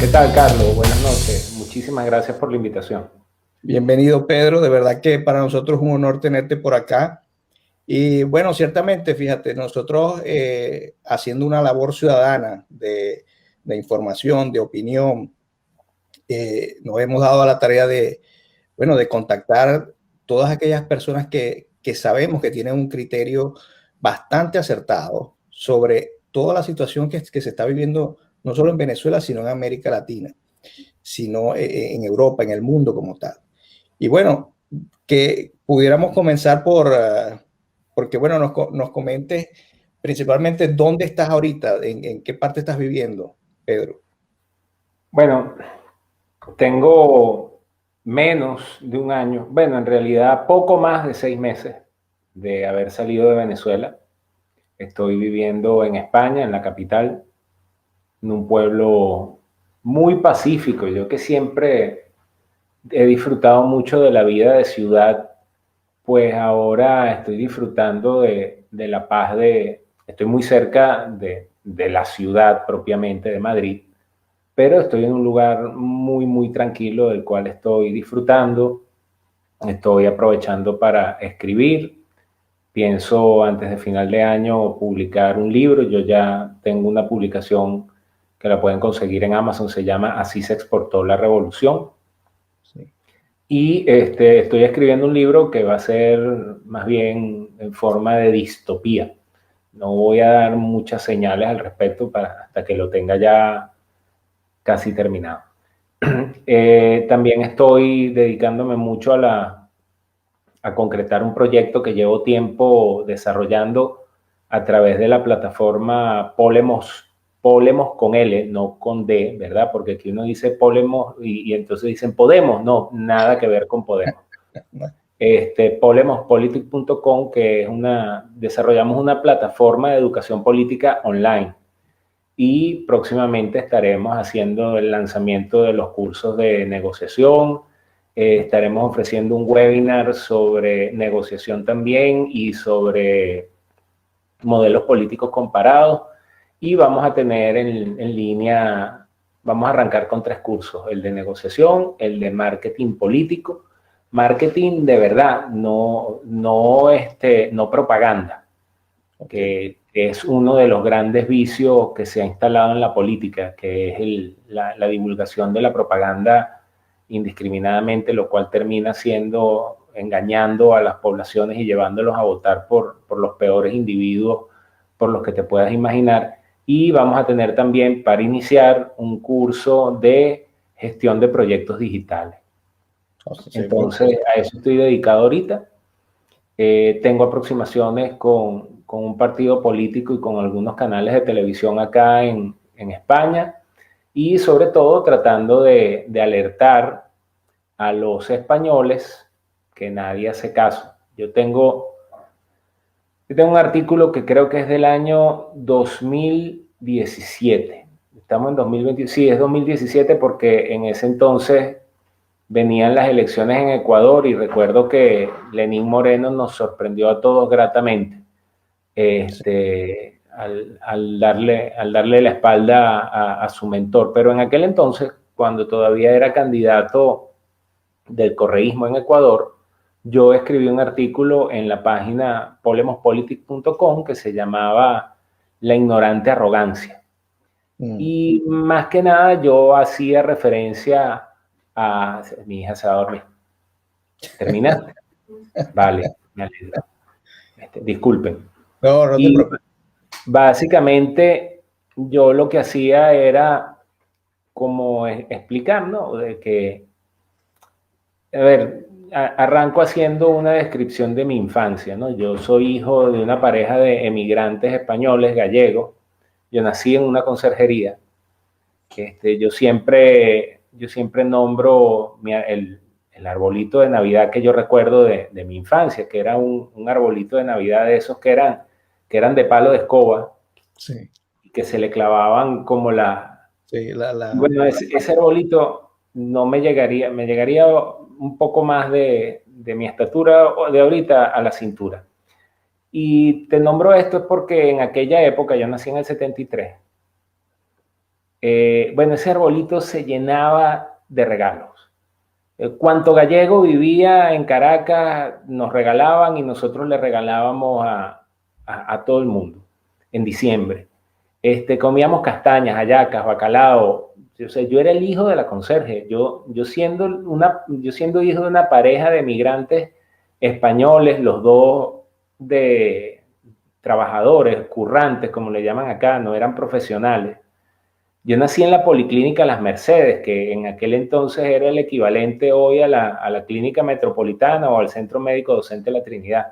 ¿Qué tal, Carlos? Buenas noches. Muchísimas gracias por la invitación. Bienvenido, Pedro. De verdad que para nosotros es un honor tenerte por acá. Y bueno, ciertamente, fíjate, nosotros haciendo una labor ciudadana de información, de opinión, nos hemos dado a la tarea bueno, de contactar todas aquellas personas que sabemos que tienen un criterio bastante acertado sobre toda la situación que se está viviendo, no solo en Venezuela, sino en América Latina, sino en Europa, en el mundo como tal. Y bueno, que pudiéramos comenzar porque bueno, nos comentes principalmente dónde estás ahorita, en qué parte estás viviendo, Pedro. Bueno, tengo menos de un año, bueno, en realidad poco más de 6 meses de haber salido de Venezuela. Estoy viviendo en España, en la capital, en un pueblo muy pacífico. Yo que siempre he disfrutado mucho de la vida de ciudad, pues ahora estoy disfrutando de la paz estoy muy cerca de la ciudad propiamente de Madrid, pero estoy en un lugar muy, muy tranquilo del cual estoy disfrutando, estoy aprovechando para escribir. Pienso antes de final de año publicar un libro. Yo ya tengo una publicación que la pueden conseguir en Amazon, se llama Así se exportó la revolución. Sí. Y estoy escribiendo un libro que va a ser más bien en forma de distopía. No voy a dar muchas señales al respecto hasta que lo tenga ya casi terminado. También estoy dedicándome mucho a concretar un proyecto que llevo tiempo desarrollando a través de la plataforma Polemos con L, no con D, ¿verdad? Porque aquí uno dice Polemos y entonces dicen Podemos, no, nada que ver con Podemos. Polemospolitic.com, que es desarrollamos una plataforma de educación política online y próximamente estaremos haciendo el lanzamiento de los cursos de negociación. Estaremos ofreciendo un webinar sobre negociación también y sobre modelos políticos comparados, y vamos a tener en línea, vamos a arrancar con 3 cursos: el de negociación, el de marketing político, marketing de verdad, no propaganda, Okay. que es uno de los grandes vicios que se ha instalado en la política, que es la divulgación de la propaganda indiscriminadamente, lo cual termina engañando a las poblaciones y llevándolos a votar por los peores individuos por los que te puedas imaginar. Y vamos a tener también, para iniciar, un curso de gestión de proyectos digitales. Sí, muy Entonces, a eso estoy dedicado ahorita. Tengo aproximaciones con un partido político y con algunos canales de televisión acá en España, y sobre todo tratando de alertar a los españoles que nadie hace caso. Yo tengo un artículo que creo que es del año 2017. Estamos en 2020, sí, es 2017, porque en ese entonces venían las elecciones en Ecuador y recuerdo que Lenín Moreno nos sorprendió a todos gratamente, sí. al darle la espalda a su mentor. Pero en aquel entonces, cuando todavía era candidato del correísmo en Ecuador, yo escribí un artículo en la página polemospolitic.com que se llamaba La ignorante arrogancia. Mm. Y más que nada yo hacía referencia a... Mi hija se va a dormir. ¿Terminaste? Vale, me alegro. Disculpen. No, no te Y preocupes. básicamente yo lo que hacía era como explicar, ¿no? De que, a ver, arranco haciendo una descripción de mi infancia, ¿no? Yo soy hijo de una pareja de emigrantes españoles gallegos. Yo nací en una conserjería. Yo siempre nombro el arbolito de Navidad que yo recuerdo de mi infancia, que era un arbolito de Navidad de esos que eran de palo de escoba Sí, y que se le clavaban como la... sí, Bueno, ese arbolito no me llegaría un poco más de mi estatura de ahorita a la cintura. Y te nombro esto es porque en aquella época, yo nací en el 73, bueno, ese arbolito se llenaba de regalos. Cuanto gallego vivía en Caracas, nos regalaban y nosotros le regalábamos a todo el mundo en diciembre. Comíamos castañas, hallacas, bacalao. O sea, yo era el hijo de la conserje. Yo siendo hijo de una pareja de migrantes españoles, los dos de trabajadores, currantes, como le llaman acá, no eran profesionales. Yo nací en la Policlínica Las Mercedes, que en aquel entonces era el equivalente hoy a la Clínica Metropolitana o al Centro Médico Docente de la Trinidad.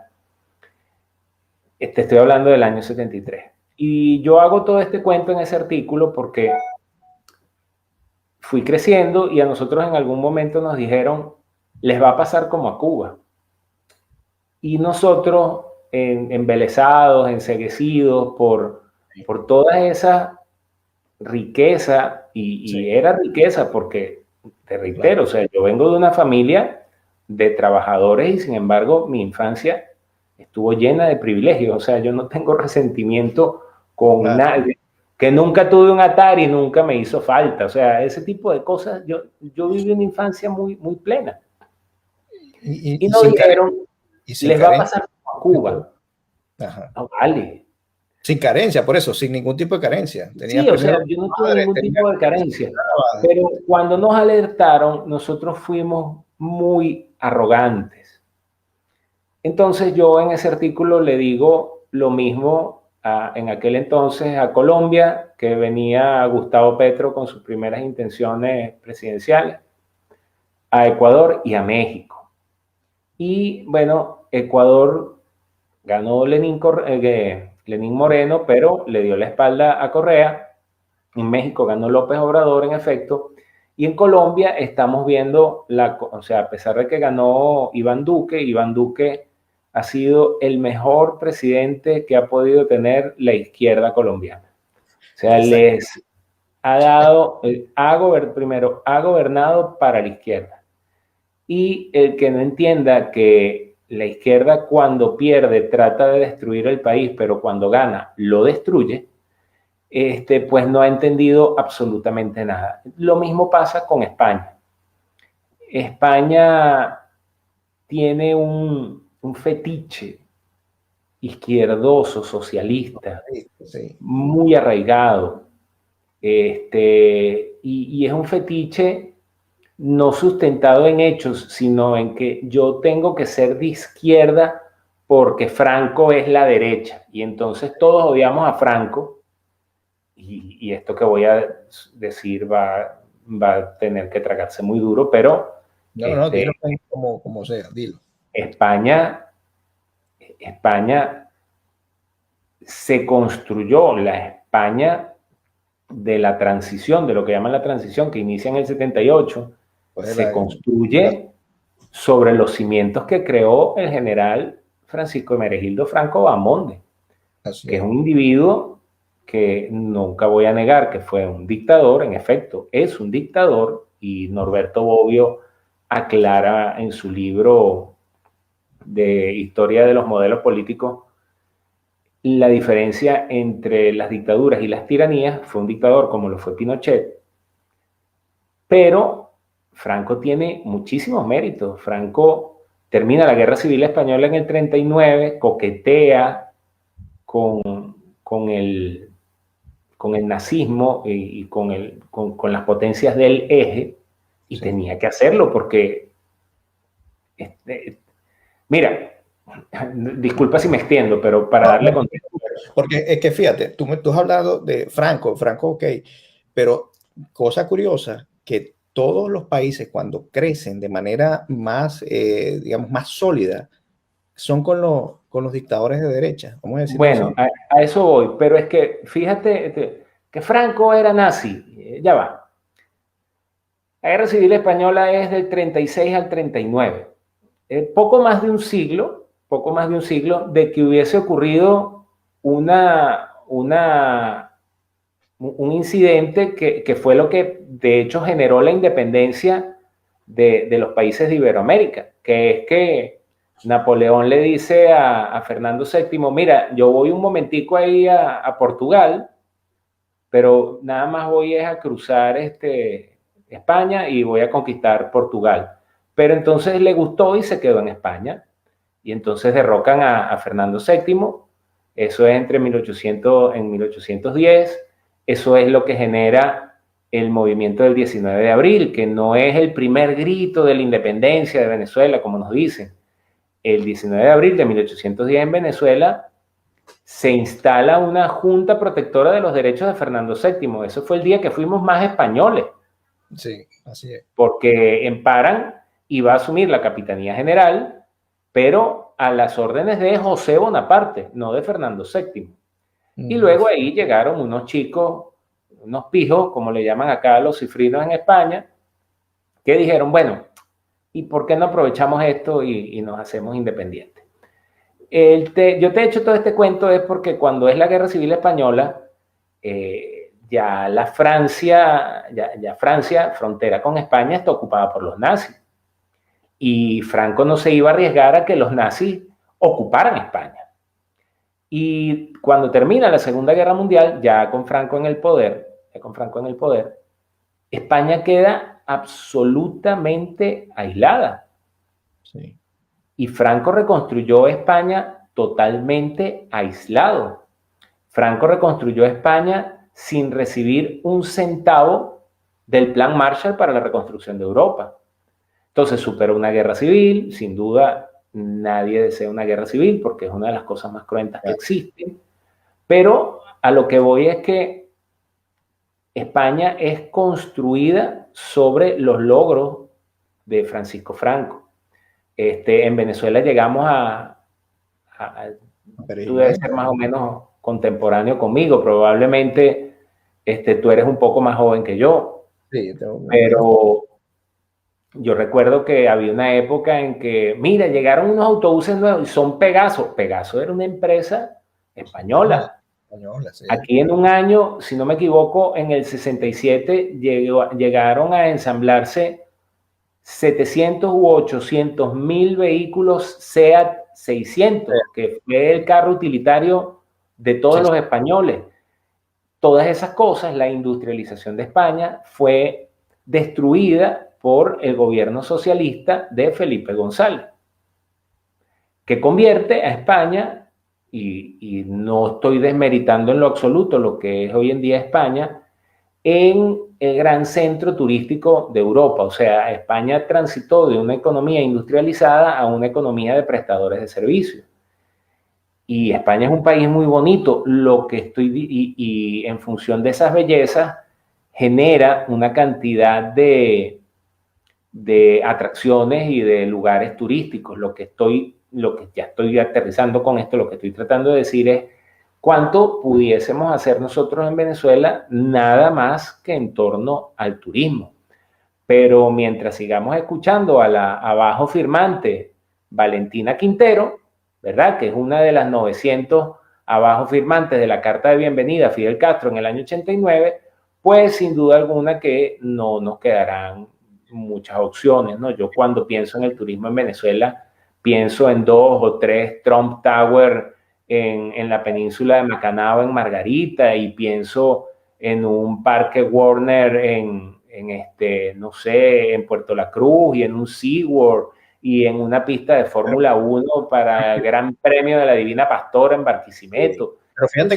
Estoy hablando del año 73. Y yo hago todo este cuento en ese artículo porque fui creciendo y a nosotros en algún momento nos dijeron, les va a pasar como a Cuba. Y nosotros, embelesados, enceguecidos por toda esa riqueza, y era riqueza porque, te reitero, o sea, yo vengo de una familia de trabajadores y sin embargo mi infancia estuvo llena de privilegios, o sea, yo no tengo resentimiento con nadie, que nunca tuve un Atari, nunca me hizo falta, o sea, ese tipo de cosas, yo viví una infancia muy, muy plena. Y nos dijeron, les va a pasar como a Cuba. Ajá. No vale. Sin carencia, por eso, sin ningún tipo de carencia. Sí, o sea, yo no tuve ningún tipo de carencia. Pero cuando nos alertaron, nosotros fuimos muy arrogantes. Entonces yo en ese artículo le digo lo mismo en aquel entonces a Colombia, que venía Gustavo Petro con sus primeras intenciones presidenciales, a Ecuador y a México. Y bueno, Ecuador ganó Lenín Moreno, pero le dio la espalda a Correa. En México ganó López Obrador, en efecto. Y en Colombia estamos viendo, o sea, a pesar de que ganó Iván Duque ha sido el mejor presidente que ha podido tener la izquierda colombiana. O sea, les ha dado, primero, ha gobernado para la izquierda. Y el que no entienda que la izquierda cuando pierde trata de destruir el país, pero cuando gana lo destruye, pues no ha entendido absolutamente nada. Lo mismo pasa con España. España tiene un fetiche izquierdoso, socialista, sí, muy arraigado. Y es un fetiche no sustentado en hechos, sino en que yo tengo que ser de izquierda porque Franco es la derecha. Y entonces todos odiamos a Franco. Y esto que voy a decir va a tener que tragarse muy duro, pero... No, dilo como sea, dilo. España se construyó, la España de la transición, de lo que llaman la transición, que inicia en el 78, pues se construye sobre los cimientos que creó el general Francisco Hermenegildo Franco Bahamonde, que es un individuo que nunca voy a negar que fue un dictador, en efecto, es un dictador, y Norberto Bobbio aclara en su libro de Historia de los Modelos Políticos la diferencia entre las dictaduras y las tiranías. Fue un dictador como lo fue Pinochet, pero Franco tiene muchísimos méritos. Franco termina la Guerra Civil Española en el 39, coquetea con el nazismo y con las potencias del eje, y sí, tenía que hacerlo porque, mira, disculpa si me extiendo, pero para darle contexto. Porque es que fíjate, tú has hablado de Franco, ok, pero cosa curiosa, que todos los países cuando crecen de manera más, digamos, más sólida, son con los dictadores de derecha. Vamos a decir, bueno, a eso voy, pero es que fíjate que Franco era nazi, ya va. La Guerra Civil Española es del 36 al 39. Poco más de un siglo de que hubiese ocurrido un incidente que fue lo que de hecho generó la independencia de los países de Iberoamérica, que es que Napoleón le dice a Fernando VII, mira, yo voy un momentico ahí a Portugal, pero nada más voy a cruzar España y voy a conquistar Portugal. Pero entonces le gustó y se quedó en España. Y entonces derrocan a Fernando VII. Eso es entre 1800, en 1810. Eso es lo que genera el movimiento del 19 de abril, que no es el primer grito de la independencia de Venezuela, como nos dicen. El 19 de abril de 1810 en Venezuela se instala una junta protectora de los derechos de Fernando VII. Eso fue el día que fuimos más españoles. Sí, así es. Porque Emparan iba a asumir la Capitanía General, pero a las órdenes de José Bonaparte, no de Fernando VII. Y luego ahí llegaron unos chicos, unos pijos, como le llaman acá a los cifrinos en España, que dijeron, bueno, ¿y por qué no aprovechamos esto y nos hacemos independientes? Yo te he hecho todo este cuento es porque cuando es la Guerra Civil Española, ya Francia, frontera con España, está ocupada por los nazis. Y Franco no se iba a arriesgar a que los nazis ocuparan España. Y cuando termina la Segunda Guerra Mundial, ya con Franco en el poder, España queda absolutamente aislada. Sí. Y Franco reconstruyó España totalmente aislado. Franco reconstruyó España sin recibir un centavo del Plan Marshall para la reconstrucción de Europa. Entonces superó una guerra civil, sin duda nadie desea una guerra civil porque es una de las cosas más cruentas que existen, pero a lo que voy es que España es construida sobre los logros de Francisco Franco. En Venezuela llegamos tú debes ser más o menos contemporáneo conmigo, probablemente tú eres un poco más joven que yo, sí, pero yo recuerdo que había una época en que, mira, llegaron unos autobuses nuevos y son Pegaso. Pegaso era una empresa española. Sí. Aquí en un año, si no me equivoco, en el 67 llegaron a ensamblarse 700 u 800 mil vehículos SEAT 600, que fue el carro utilitario de todos los españoles. Todas esas cosas, la industrialización de España fue destruida por el gobierno socialista de Felipe González, que convierte a España, y no estoy desmeritando en lo absoluto lo que es hoy en día España, en el gran centro turístico de Europa. O sea, España transitó de una economía industrializada a una economía de prestadores de servicios. Y España es un país muy bonito, y en función de esas bellezas genera una cantidad de atracciones y de lugares turísticos. Lo que ya estoy aterrizando con esto, lo que estoy tratando de decir es cuánto pudiésemos hacer nosotros en Venezuela nada más que en torno al turismo. Pero mientras sigamos escuchando a la abajo firmante Valentina Quintero, ¿verdad? Que es una de las 900 abajo firmantes de la carta de bienvenida a Fidel Castro en el año 89, pues sin duda alguna que no nos quedarán muchas opciones, ¿no? Yo cuando pienso en el turismo en Venezuela, pienso en 2 o 3 Trump Tower en la península de Macanao, en Margarita, y pienso en un parque Warner no sé, en Puerto La Cruz, y en un SeaWorld, y en una pista de Fórmula 1 para el Gran Premio de la Divina Pastora en Barquisimeto. Pero fíjate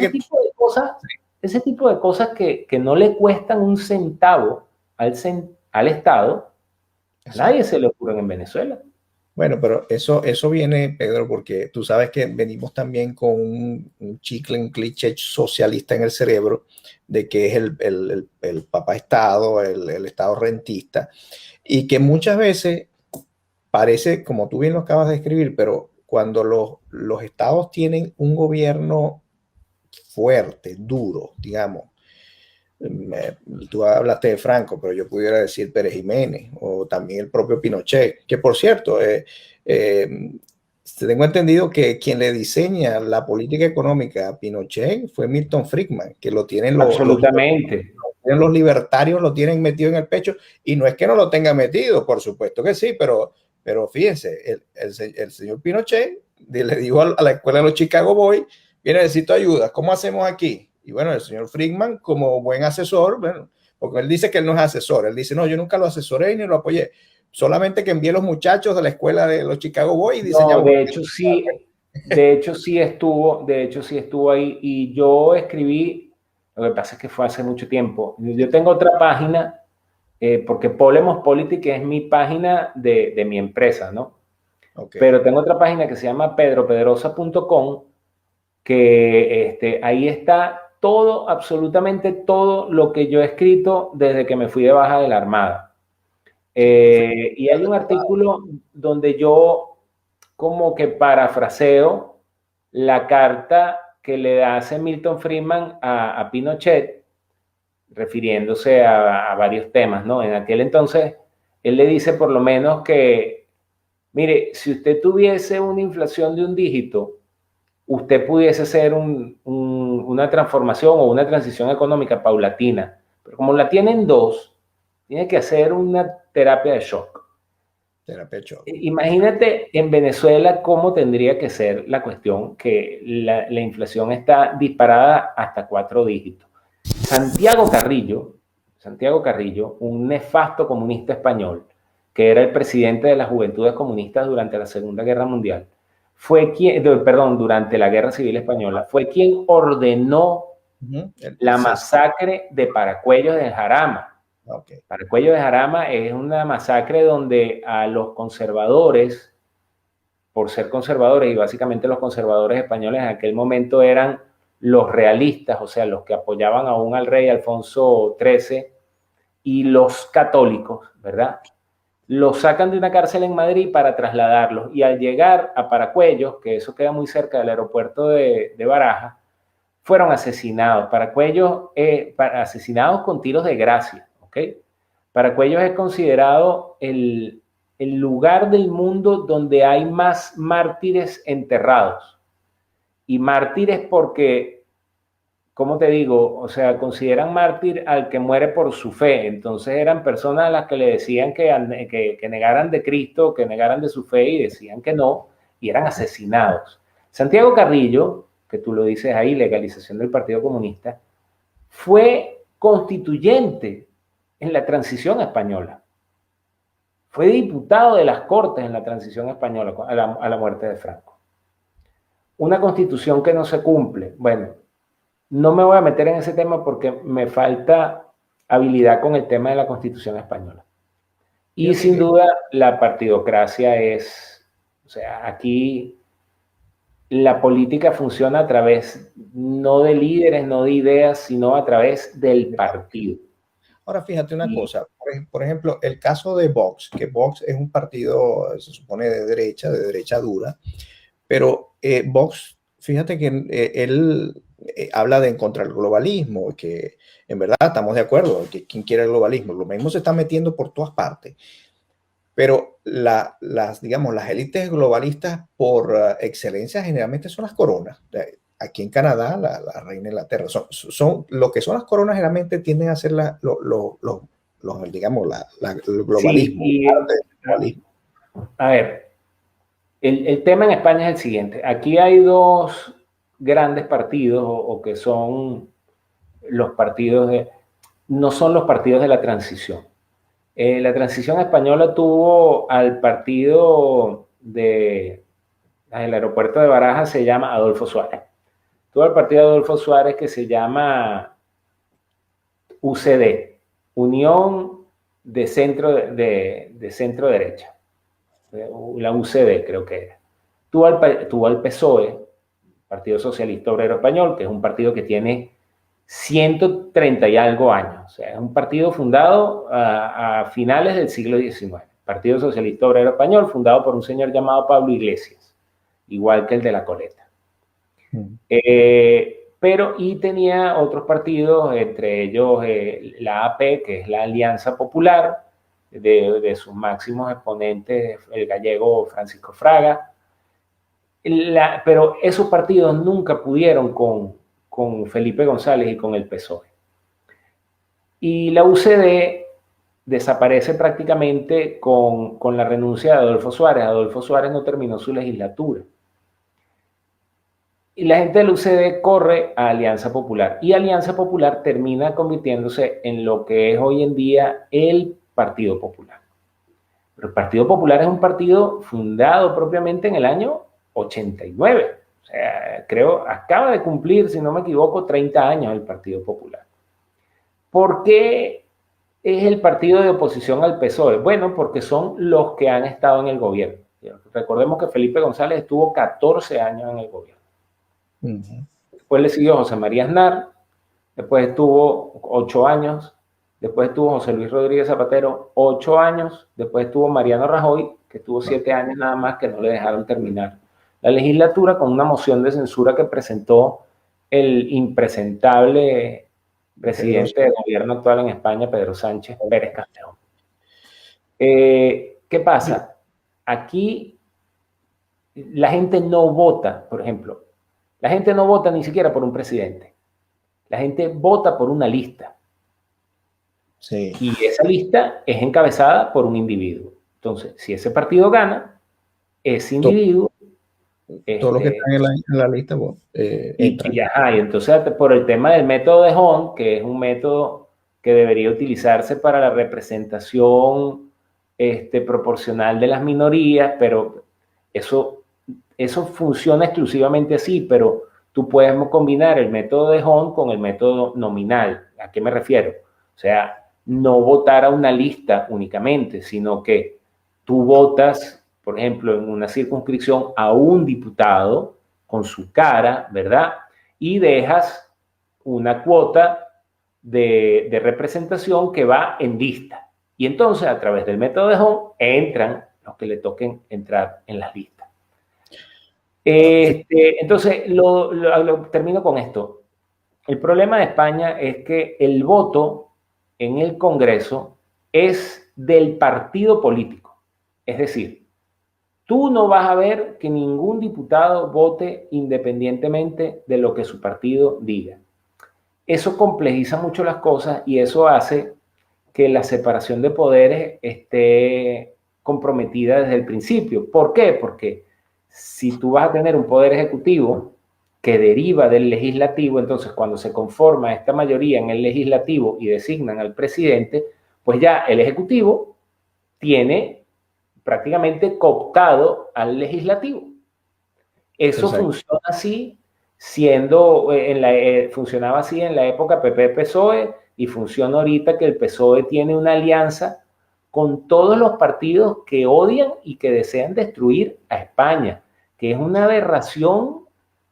ese tipo de cosas que no le cuestan un centavo al Estado, a nadie se le ocurren en Venezuela. Bueno, pero eso viene, Pedro, porque tú sabes que venimos también con un chicle, un cliché socialista en el cerebro de que es el papá Estado, el Estado rentista, y que muchas veces parece, como tú bien lo acabas de escribir, pero cuando los estados tienen un gobierno fuerte, duro, digamos, tú hablaste de Franco, pero yo pudiera decir Pérez Jiménez o también el propio Pinochet, que por cierto, tengo entendido que quien le diseña la política económica a Pinochet fue Milton Friedman, que lo tienen absolutamente. Los libertarios, lo tienen metido en el pecho, y no es que no lo tenga metido, por supuesto que sí, pero fíjense, el señor Pinochet le dijo a la escuela de los Chicago Boys: bien, necesito ayuda, ¿cómo hacemos aquí? Y bueno, el señor Friedman, como buen asesor, bueno, porque él dice que él no es asesor, él dice, no, yo nunca lo asesoré ni lo apoyé, solamente que envié los muchachos de la escuela de los Chicago Boys y No, diseñamos. de hecho sí estuvo ahí y yo escribí, lo que pasa es que fue hace mucho tiempo. Yo tengo otra página, porque Polemos Politics es mi página de mi empresa, ¿no? Okay. Pero tengo otra página que se llama pedropedrosa.com, que ahí está todo, absolutamente todo lo que yo he escrito desde que me fui de baja de la Armada. Y hay un artículo donde yo como que parafraseo la carta que le hace Milton Friedman a Pinochet, refiriéndose a varios temas, ¿no? En aquel entonces, él le dice por lo menos que, mire, si usted tuviese una inflación de un dígito, usted pudiese hacer una transformación o una transición económica paulatina. Pero como la tienen dos, tiene que hacer una terapia de shock. Terapia de shock. Imagínate en Venezuela cómo tendría que ser la cuestión, que la inflación está disparada hasta 4 dígitos. Santiago Carrillo, un nefasto comunista español, que era el presidente de las Juventudes Comunistas durante la Segunda Guerra Mundial, durante la Guerra Civil Española, fue quien ordenó la masacre de Paracuellos de Jarama. Okay. Paracuellos de Jarama es una masacre donde a los conservadores, por ser conservadores, y básicamente los conservadores españoles en aquel momento eran los realistas, o sea, los que apoyaban aún al rey Alfonso XIII, y los católicos, ¿verdad? Los sacan de una cárcel en Madrid para trasladarlos, y al llegar a Paracuellos, que eso queda muy cerca del aeropuerto de Barajas, fueron asesinados. Paracuellos, asesinados con tiros de gracia, ¿ok? Paracuellos es considerado el lugar del mundo donde hay más mártires enterrados. Y mártires porque, ¿cómo te digo? O sea, consideran mártir al que muere por su fe. Entonces eran personas a las que le decían que negaran de Cristo, que negaran de su fe, y decían que no, y eran asesinados. Santiago Carrillo, que tú lo dices ahí, legalización del Partido Comunista, fue constituyente en la transición española. Fue diputado de las Cortes en la transición española a la muerte de Franco. Una constitución que no se cumple. Bueno, no me voy a meter en ese tema porque me falta habilidad con el tema de la constitución española. Y sin duda la partidocracia es, o sea, aquí la política funciona a través no de líderes, no de ideas, sino a través del partido. Ahora fíjate una cosa, por ejemplo, el caso de Vox, que Vox es un partido, se supone de derecha dura, pero Vox, fíjate que él habla de contra el globalismo, que en verdad estamos de acuerdo, que quien quiere el globalismo, lo mismo se está metiendo por todas partes, pero digamos, las élites globalistas por excelencia generalmente son las coronas. Aquí en Canadá, la reina de Inglaterra, son lo que son las coronas generalmente tienden a ser digamos, el globalismo. Sí, a ver, el tema en España es el siguiente. Aquí hay dos grandes partidos, o que son los partidos no son los partidos de la transición. La transición española tuvo al partido del aeropuerto de Barajas, se llama Adolfo Suárez. Tuvo el partido de Adolfo Suárez que se llama UCD, Unión de Centro, de Centro Derecha. La UCD creo que era. Tuvo al PSOE, Partido Socialista Obrero Español, que es un partido que tiene 130 y algo años. O sea, es un partido fundado a finales del siglo XIX. Partido Socialista Obrero Español, fundado por un señor llamado Pablo Iglesias, igual que el de la Coleta. Pero y tenía otros partidos, entre ellos la AP, que es la Alianza Popular, de sus máximos exponentes, el gallego Francisco Fraga. Pero esos partidos nunca pudieron con Felipe González y con el PSOE. Y la UCD desaparece prácticamente con la renuncia de Adolfo Suárez. Adolfo Suárez no terminó su legislatura. Y la gente del UCD corre a Alianza Popular. Y Alianza Popular termina convirtiéndose en lo que es hoy en día el Partido Popular. Pero el Partido Popular es un partido fundado propiamente en el año 89. O sea, creo, acaba de cumplir, si no me equivoco, 30 años el Partido Popular. ¿Por qué es el partido de oposición al PSOE? Bueno, porque son los que han estado en el gobierno. Recordemos que Felipe González estuvo 14 años en el gobierno. Después le siguió José María Aznar, después estuvo 8 años, después estuvo José Luis Rodríguez Zapatero, 8 años, después estuvo Mariano Rajoy, que estuvo 7 años nada más, que no le dejaron terminar la legislatura con una moción de censura que presentó el impresentable presidente del gobierno actual en España, Pedro Sánchez Pérez Castejón. ¿Qué pasa? Aquí la gente no vota, por ejemplo, la gente no vota ni siquiera por un presidente. La gente vota por una lista. Sí. Y esa lista es encabezada por un individuo. Entonces, si ese partido gana, ese individuo... Todos los que están en la lista, bueno, y entonces, por el tema del método de Hond, que es un método que debería utilizarse para la representación proporcional de las minorías, pero eso funciona exclusivamente así, pero tú puedes combinar el método de Hond con el método nominal. ¿A qué me refiero? O sea, no votar a una lista únicamente, sino que tú votas, por ejemplo, en una circunscripción a un diputado con su cara, ¿verdad? Y dejas una cuota de representación que va en lista. Y entonces, a través del método de Hond, entran los que le toquen entrar en las listas. Entonces, termino con esto. El problema de España es que el voto en el Congreso es del partido político. Es decir, tú no vas a ver que ningún diputado vote independientemente de lo que su partido diga. Eso complejiza mucho las cosas y eso hace que la separación de poderes esté comprometida desde el principio. ¿Por qué? Porque si tú vas a tener un poder ejecutivo que deriva del legislativo, entonces cuando se conforma esta mayoría en el legislativo y designan al presidente, pues ya el ejecutivo tiene prácticamente cooptado al legislativo. Eso funciona así, funcionaba así en la época PP-PSOE y funciona ahorita que el PSOE tiene una alianza con todos los partidos que odian y que desean destruir a España, que es una aberración,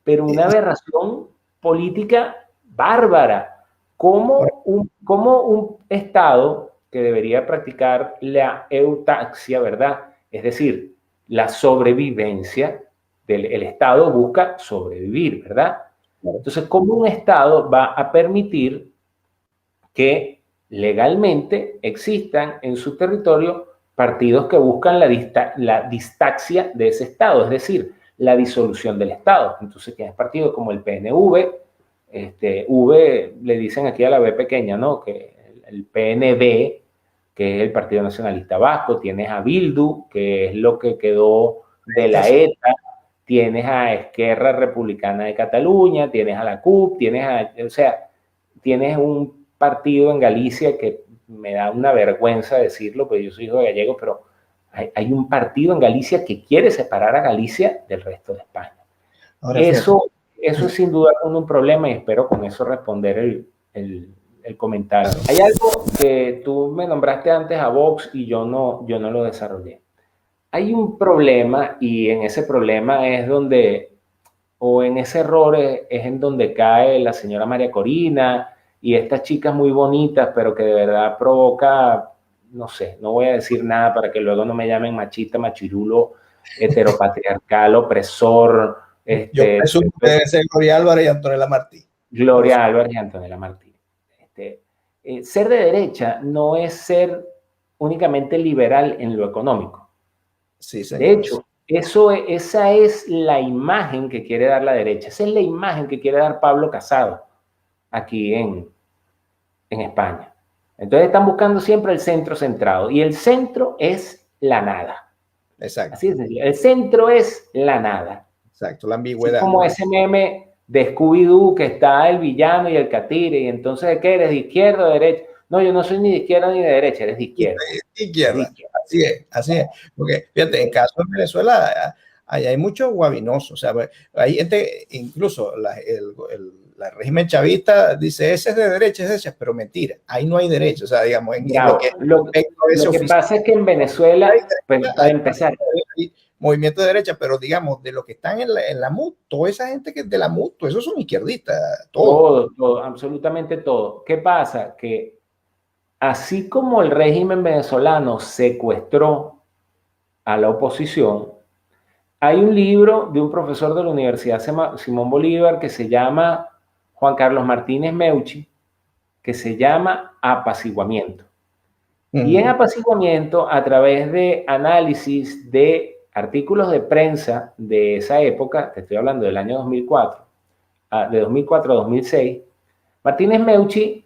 pero una aberración política bárbara. Como un Estado que debería practicar la eutaxia, ¿verdad? Es decir, la sobrevivencia el Estado busca sobrevivir, ¿verdad? Entonces, ¿cómo un Estado va a permitir que legalmente existan en su territorio partidos que buscan la distaxia de ese Estado, es decir, la disolución del Estado? Entonces tienes partidos como el PNV, V le dicen aquí a la B pequeña, ¿no? Que el PNV, que es el Partido Nacionalista Vasco, tienes a Bildu, que es lo que quedó de la ETA, tienes a Esquerra Republicana de Cataluña, tienes a la CUP, tienes un partido en Galicia que me da una vergüenza decirlo, porque yo soy hijo de gallego, pero hay un partido en Galicia que quiere separar a Galicia del resto de España. Ahora, eso es sin duda un problema y espero con eso responder el comentario. Hay algo que tú me nombraste antes a Vox y yo no lo desarrollé. Hay un problema y en ese problema es donde, o en ese error es en donde cae la señora María Corina y estas chicas muy bonitas, pero que de verdad provoca, no sé, no voy a decir nada para que luego no me llamen machista, machirulo, heteropatriarcal, opresor. Yo presumo que debe ser Gloria Álvarez y Antonella Martí. Gloria Álvarez y Antonella Martí. Ser de derecha no es ser únicamente liberal en lo económico. Sí, de hecho, esa es la imagen que quiere dar la derecha. Esa es la imagen que quiere dar Pablo Casado aquí en España. Entonces están buscando siempre el centro centrado. Y el centro es la nada. Exacto. Así es sencillo. El centro es la nada. Exacto, la Es ambigüedad. como ese meme de Scooby-Doo que está el villano y el catire, y entonces ¿de qué eres? ¿De izquierda o de derecha? No, yo no soy ni de izquierda ni de derecha, eres de izquierda. Eres de Izquierda, izquierda. así es, así es. Porque fíjate, en caso de Venezuela, ahí hay mucho guabinoso. O sea, hay gente, incluso la régimen chavista dice, ese es de derecha, pero mentira, ahí no hay derecha. O sea, digamos, en lo que Bravo. Lo que pasa es que en Venezuela, para empezar, hay movimiento de derecha, pero digamos, de lo que están en la MUT, toda esa gente que es de la MUT, esos son izquierdistas, todo. todo, absolutamente todo. ¿Qué pasa? Que así como el régimen venezolano secuestró a la oposición, hay un libro de un profesor de la Universidad Simón Bolívar que se llama Juan Carlos Martínez Meucci, que se llama Apaciguamiento. Y en apaciguamiento, a través de análisis de artículos de prensa de esa época, te estoy hablando del año 2004, de 2004 a 2006, Martínez Meucci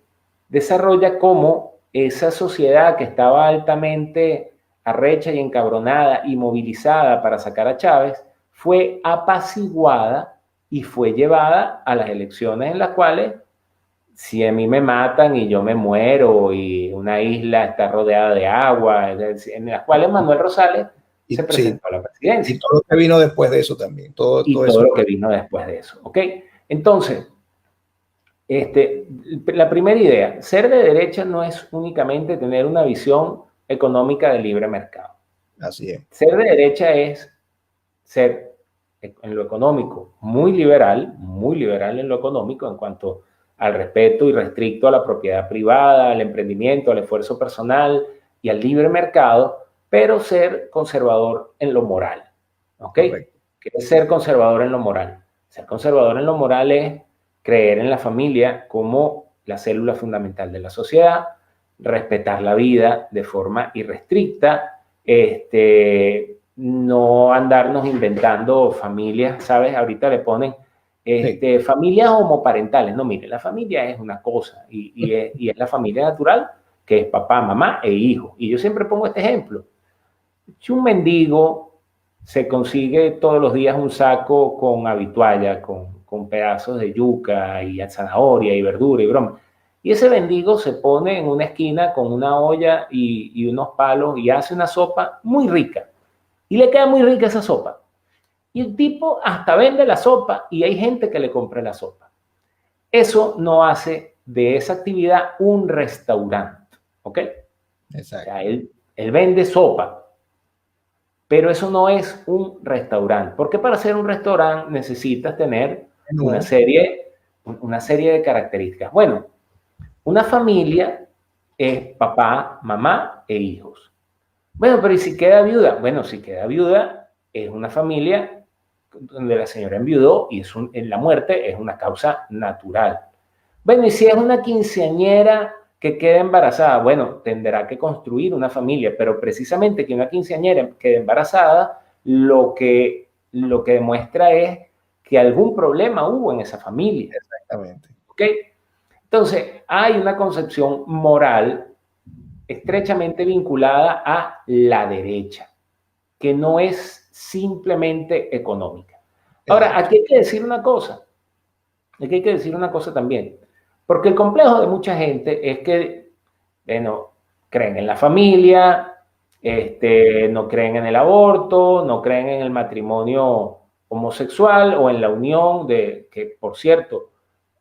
desarrolla cómo esa sociedad que estaba altamente arrecha y encabronada y movilizada para sacar a Chávez, fue apaciguada y fue llevada a las elecciones en las cuales, si a mí me matan y yo me muero y una isla está rodeada de agua, en las cuales Manuel Rosales se presentó a la presidencia. Y todo lo que vino después de eso también. Todo eso. Lo que vino después de eso. ¿Ok? Entonces, la primera idea, ser de derecha no es únicamente tener una visión económica de libre mercado. Así es. Ser de derecha es ser en lo económico muy liberal en lo económico en cuanto al respeto irrestricto a la propiedad privada, al emprendimiento, al esfuerzo personal y al libre mercado, pero ser conservador en lo moral. ¿Ok? ¿Qué es ser conservador en lo moral? Ser conservador en lo moral es creer en la familia como la célula fundamental de la sociedad, respetar la vida de forma irrestricta, no andarnos inventando familias, ¿sabes? Ahorita le ponen familias homoparentales. No, mire, la familia es una cosa y es la familia natural, que es papá, mamá e hijo. Y yo siempre pongo este ejemplo. Si un mendigo se consigue todos los días un saco con habitualla, con pedazos de yuca y zanahoria y verdura y broma, y ese mendigo se pone en una esquina con una olla y unos palos y hace una sopa muy rica. Y le queda muy rica esa sopa. Y el tipo hasta vende la sopa y hay gente que le compra la sopa. Eso no hace de esa actividad un restaurante. ¿Ok? Exacto. O sea, él vende sopa. Pero eso no es un restaurante. Porque para ser un restaurante necesitas tener una serie de características. Bueno, una familia es papá, mamá e hijos. Bueno, pero ¿y si queda viuda? Bueno, si queda viuda, es una familia donde la señora enviudó y la muerte es una causa natural. Bueno, y si es una quinceañera que queda embarazada, bueno, tendrá que construir una familia, pero precisamente que una quinceañera quede embarazada, lo que demuestra es que algún problema hubo en esa familia. Exactamente. ¿Ok? Entonces, hay una concepción moral estrechamente vinculada a la derecha, que no es simplemente económica. Ahora, aquí hay que decir una cosa. Aquí hay que decir una cosa también. Porque el complejo de mucha gente es que, bueno, creen en la familia, no creen en el aborto, no creen en el matrimonio homosexual o en la unión que, por cierto,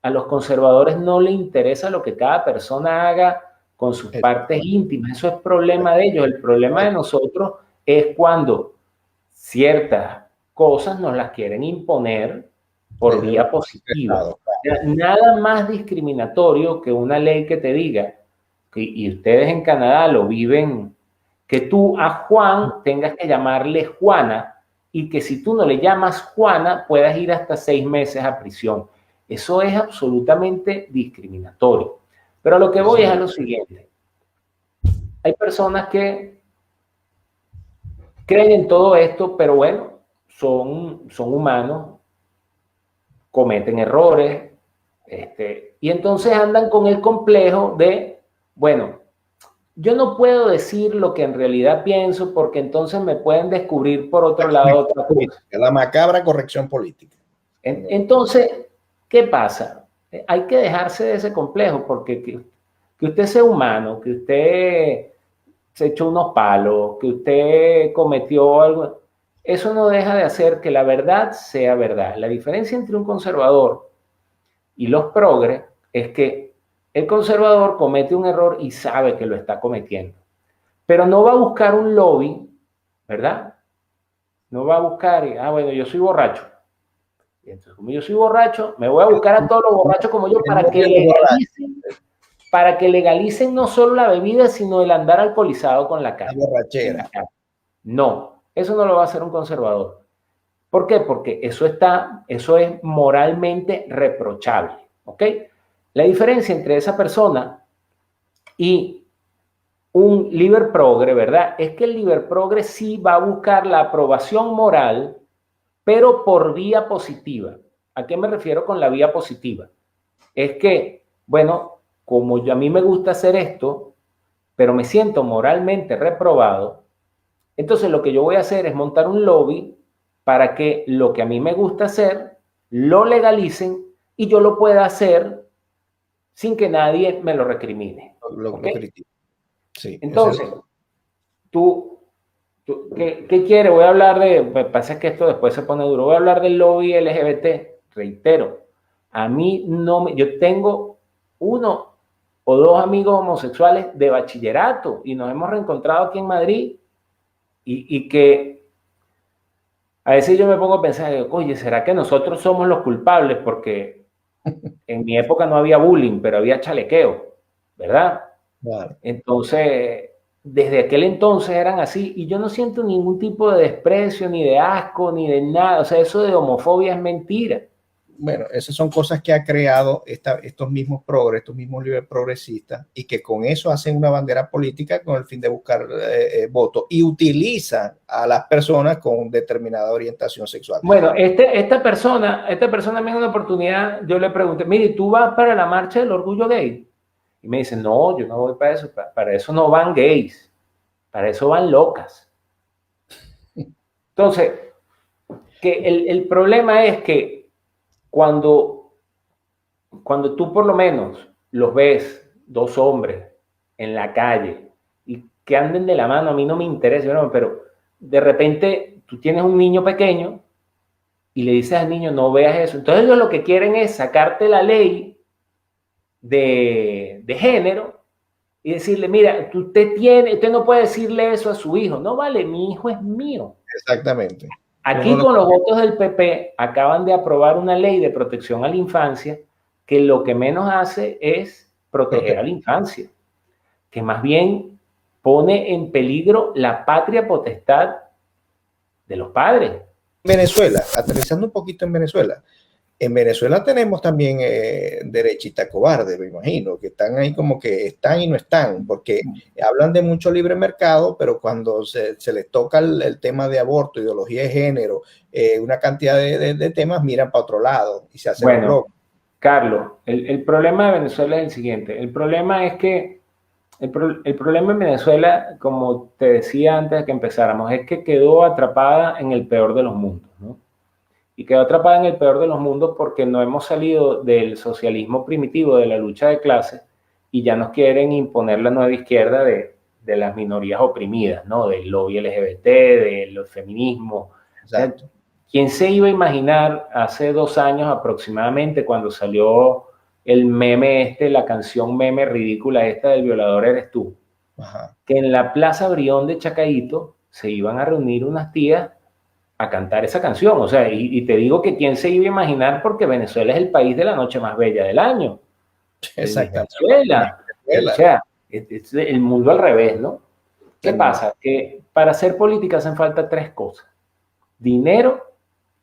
a los conservadores no les interesa lo que cada persona haga con sus partes íntimas. Eso es problema de ellos. El problema de nosotros es cuando ciertas cosas nos las quieren imponer por vía positiva. Nada más discriminatorio que una ley que te diga, y ustedes en Canadá lo viven, que tú a Juan tengas que llamarle Juana y que si tú no le llamas Juana puedas ir hasta 6 meses a prisión. Eso es absolutamente discriminatorio. Pero a lo que voy es a lo siguiente. Hay personas que creen en todo esto, pero bueno, son humanos, cometen errores, y entonces andan con el complejo de, bueno, yo no puedo decir lo que en realidad pienso porque entonces me pueden descubrir por otro lado otra cosa. La macabra corrección política. Entonces, ¿qué pasa? Hay que dejarse de ese complejo porque que usted sea humano, que usted se echó unos palos, que usted cometió algo, eso no deja de hacer que la verdad sea verdad. La diferencia entre un conservador y los progres es que el conservador comete un error y sabe que lo está cometiendo, pero no va a buscar un lobby, ¿verdad? No va a buscar, bueno, yo soy borracho. Y entonces, como yo soy borracho, me voy a buscar a todos los borrachos como yo para que legalicen no solo la bebida, sino el andar alcoholizado con la calle. La borrachera. No, eso no lo va a hacer un conservador. ¿Por qué? Porque eso es moralmente reprochable, ¿ok? La diferencia entre esa persona y un liber progre, ¿verdad? Es que el liber progre sí va a buscar la aprobación moral, pero por vía positiva. ¿A qué me refiero con la vía positiva? Es que, bueno, como a mí me gusta hacer esto, pero me siento moralmente reprobado, entonces lo que yo voy a hacer es montar un lobby para que lo que a mí me gusta hacer lo legalicen y yo lo pueda hacer sin que nadie me lo recrimine. Lo critico. Sí, entonces, ¿qué quieres? Voy a hablar me pasa que esto después se pone duro, voy a hablar del lobby LGBT, reitero, a mí no yo tengo uno o dos amigos homosexuales de bachillerato y nos hemos reencontrado aquí en Madrid y que a veces yo me pongo a pensar, oye, ¿será que nosotros somos los culpables? Porque en mi época no había bullying, pero había chalequeo, ¿verdad? Vale. Entonces, desde aquel entonces eran así y yo no siento ningún tipo de desprecio, ni de asco, ni de nada. O sea, eso de homofobia es mentira. Bueno, esas son cosas que ha creado estos mismos progres, estos mismos líderes progresistas, y que con eso hacen una bandera política con el fin de buscar votos y utilizan a las personas con determinada orientación sexual. Bueno, esta persona me dio una oportunidad, yo le pregunté, mire, ¿tú vas para la marcha del orgullo gay? Y me dice, no, yo no voy para eso, para eso no van gays, para eso van locas. Entonces, que el problema es que cuando tú por lo menos los ves, dos hombres en la calle y que anden de la mano, a mí no me interesa, ¿no? Pero de repente tú tienes un niño pequeño y le dices al niño, no veas eso. Entonces ellos lo que quieren es sacarte la ley de género y decirle, mira, usted no puede decirle eso a su hijo. No vale, mi hijo es mío. Exactamente. Aquí con los votos del PP acaban de aprobar una ley de protección a la infancia que lo que menos hace es proteger a la infancia, que más bien pone en peligro la patria potestad de los padres. Venezuela, aterrizando un poquito en Venezuela tenemos también derechistas cobardes, me imagino, que están ahí como que están y no están, porque hablan de mucho libre mercado, pero cuando se les toca el tema de aborto, ideología de género, una cantidad de temas, miran para otro lado y se hacen los locos. Carlos, el problema de Venezuela es el siguiente. El problema es que el problema en Venezuela, como te decía antes de que empezáramos, es que quedó atrapada en el peor de los mundos, ¿no? Y quedó atrapada en el peor de los mundos porque no hemos salido del socialismo primitivo, de la lucha de clases, y ya nos quieren imponer la nueva izquierda de las minorías oprimidas, ¿no? Del lobby LGBT, del feminismo. Exacto. ¿Quién se iba a imaginar hace 2 años aproximadamente, cuando salió el meme la canción meme ridícula esta del violador eres tú? Ajá. Que en la Plaza Brión de Chacaíto se iban a reunir unas tías a cantar esa canción? O sea, y te digo que quién se iba a imaginar, porque Venezuela es el país de la noche más bella del año. Exactamente. Venezuela. O sea, es el mundo al revés, ¿no? ¿Qué pasa? Que para hacer política hacen falta 3 cosas: dinero,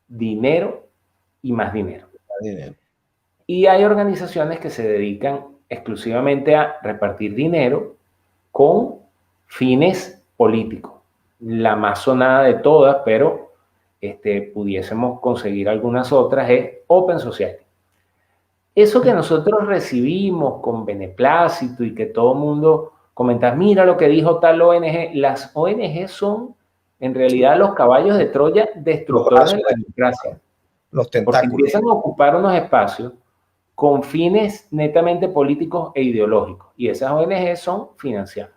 dinero y más dinero. Y hay organizaciones que se dedican exclusivamente a repartir dinero con fines políticos. La más sonada de todas, pero pudiésemos conseguir algunas otras, es Open Society. Eso que nosotros recibimos con beneplácito y que todo el mundo comentar, mira lo que dijo tal ONG. Las ONG son en realidad los caballos de Troya destructores de la democracia. Los tentáculos. Porque empiezan a ocupar unos espacios con fines netamente políticos e ideológicos. Y esas ONG son financiadas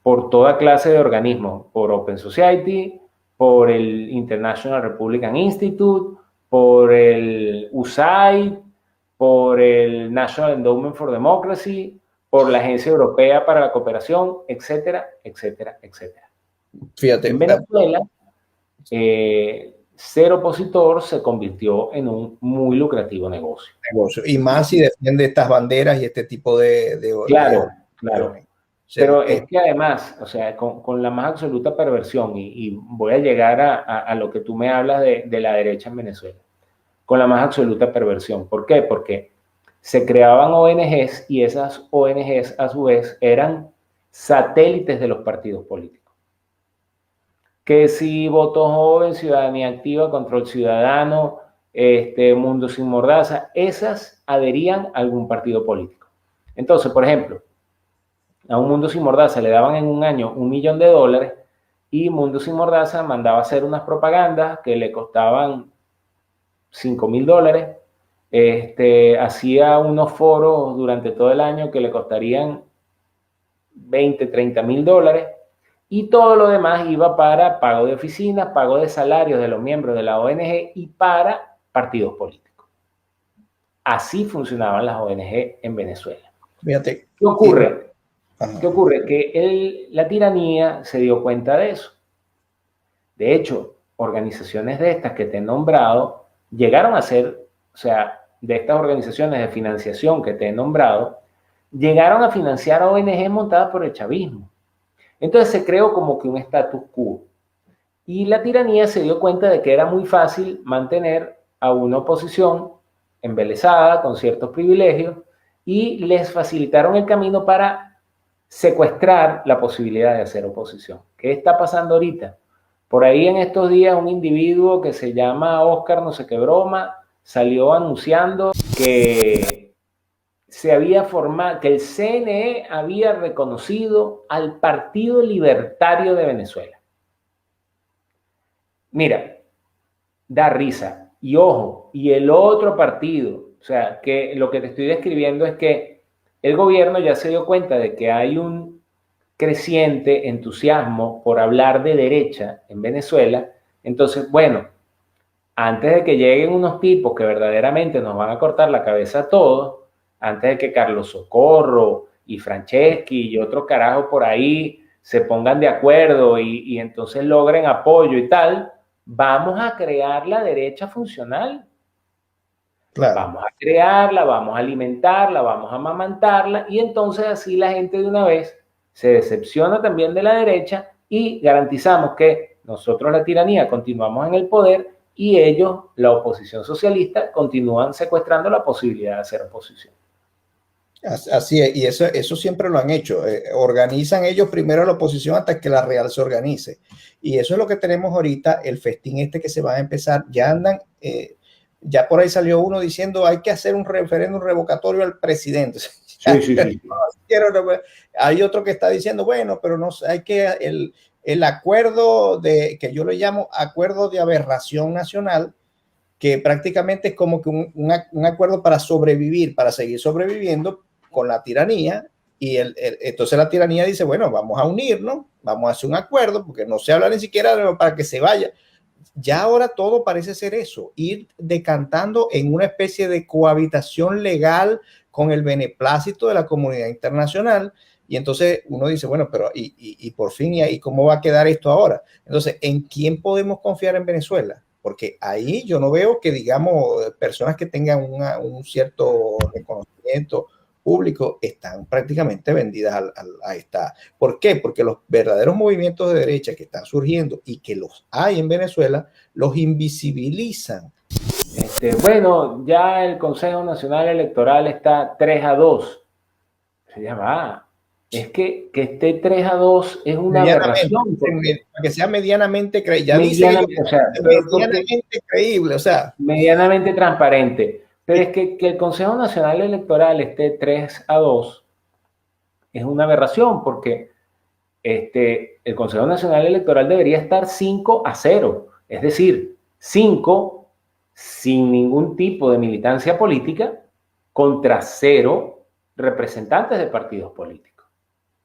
por toda clase de organismos, por Open Society, por el International Republican Institute, por el USAID, por el National Endowment for Democracy, por la Agencia Europea para la Cooperación, etcétera, etcétera, etcétera. Fíjate. En Venezuela, ser opositor se convirtió en un muy lucrativo negocio. Y más si defiende estas banderas y este tipo de claro. Pero es que además, o sea, con la más absoluta perversión, y voy a llegar a lo que tú me hablas de la derecha en Venezuela, con la más absoluta perversión. ¿Por qué? Porque se creaban ONGs y esas ONGs a su vez eran satélites de los partidos políticos. Que si Voto Joven, Ciudadanía Activa, Control Ciudadano, Mundo Sin Mordaza, esas adherían a algún partido político. Entonces, por ejemplo, a un Mundo Sin Mordaza le daban en un año $1 millón y Mundo Sin Mordaza mandaba a hacer unas propagandas que le costaban $5.000, hacía unos foros durante todo el año que le costarían $20, $30.000 y todo lo demás iba para pago de oficinas, pago de salarios de los miembros de la ONG y para partidos políticos. Así funcionaban las ONG en Venezuela. Fíjate. ¿Qué ocurre? ¿Qué ocurre? Que la tiranía se dio cuenta de eso. De hecho, organizaciones de estas que te he nombrado llegaron a ser, o sea, de estas organizaciones de financiación que te he nombrado, llegaron a financiar a ONG montadas por el chavismo. Entonces se creó como que un status quo. Y la tiranía se dio cuenta de que era muy fácil mantener a una oposición embelesada con ciertos privilegios y les facilitaron el camino para secuestrar la posibilidad de hacer oposición. ¿Qué está pasando ahorita? Por ahí en estos días un individuo que se llama Oscar no sé qué broma salió anunciando que se había formado, que el CNE había reconocido al Partido Libertario de Venezuela. Mira, da risa. Y ojo, y el otro partido, o sea, que lo que te estoy describiendo es que el gobierno ya se dio cuenta de que hay un creciente entusiasmo por hablar de derecha en Venezuela. Entonces, bueno, antes de que lleguen unos tipos que verdaderamente nos van a cortar la cabeza a todos, antes de que Carlos Socorro y Franceschi y otros carajos por ahí se pongan de acuerdo y entonces logren apoyo y tal, vamos a crear la derecha funcional. Claro. Vamos a crearla, vamos a alimentarla, vamos a amamantarla y entonces así la gente de una vez se decepciona también de la derecha y garantizamos que nosotros la tiranía continuamos en el poder y ellos, la oposición socialista, continúan secuestrando la posibilidad de hacer oposición. Así es, y eso siempre lo han hecho. Organizan ellos primero la oposición hasta que la real se organice. Y eso es lo que tenemos ahorita, el festín que se va a empezar. Ya andan, ya por ahí salió uno diciendo hay que hacer un referéndum revocatorio al presidente. Sí. Hay otro que está diciendo, bueno, pero no hay que el acuerdo que yo le llamo acuerdo de aberración nacional, que prácticamente es como que un acuerdo para sobrevivir, para seguir sobreviviendo con la tiranía. Y entonces la tiranía dice, bueno, vamos a unirnos, vamos a hacer un acuerdo, porque no se habla ni siquiera para que se vaya. Ya ahora todo parece ser eso, ir decantando en una especie de cohabitación legal con el beneplácito de la comunidad internacional. Y entonces uno dice, bueno, pero y por fin, ¿y cómo va a quedar esto ahora? Entonces, ¿en quién podemos confiar en Venezuela? Porque ahí yo no veo que, digamos, personas que tengan un cierto reconocimiento público están prácticamente vendidas a esta. ¿Por qué? Porque los verdaderos movimientos de derecha que están surgiendo y que los hay en Venezuela, los invisibilizan. Bueno, ya el Consejo Nacional Electoral está 3-2. Se llama, es que esté 3-2 es una aberración. Para que sea medianamente creíble. Medianamente creíble, o sea. Medianamente transparente. Pero es que el Consejo Nacional Electoral esté 3-2 es una aberración, porque el Consejo Nacional Electoral debería estar 5-0, es decir, 5 sin ningún tipo de militancia política contra 0 representantes de partidos políticos.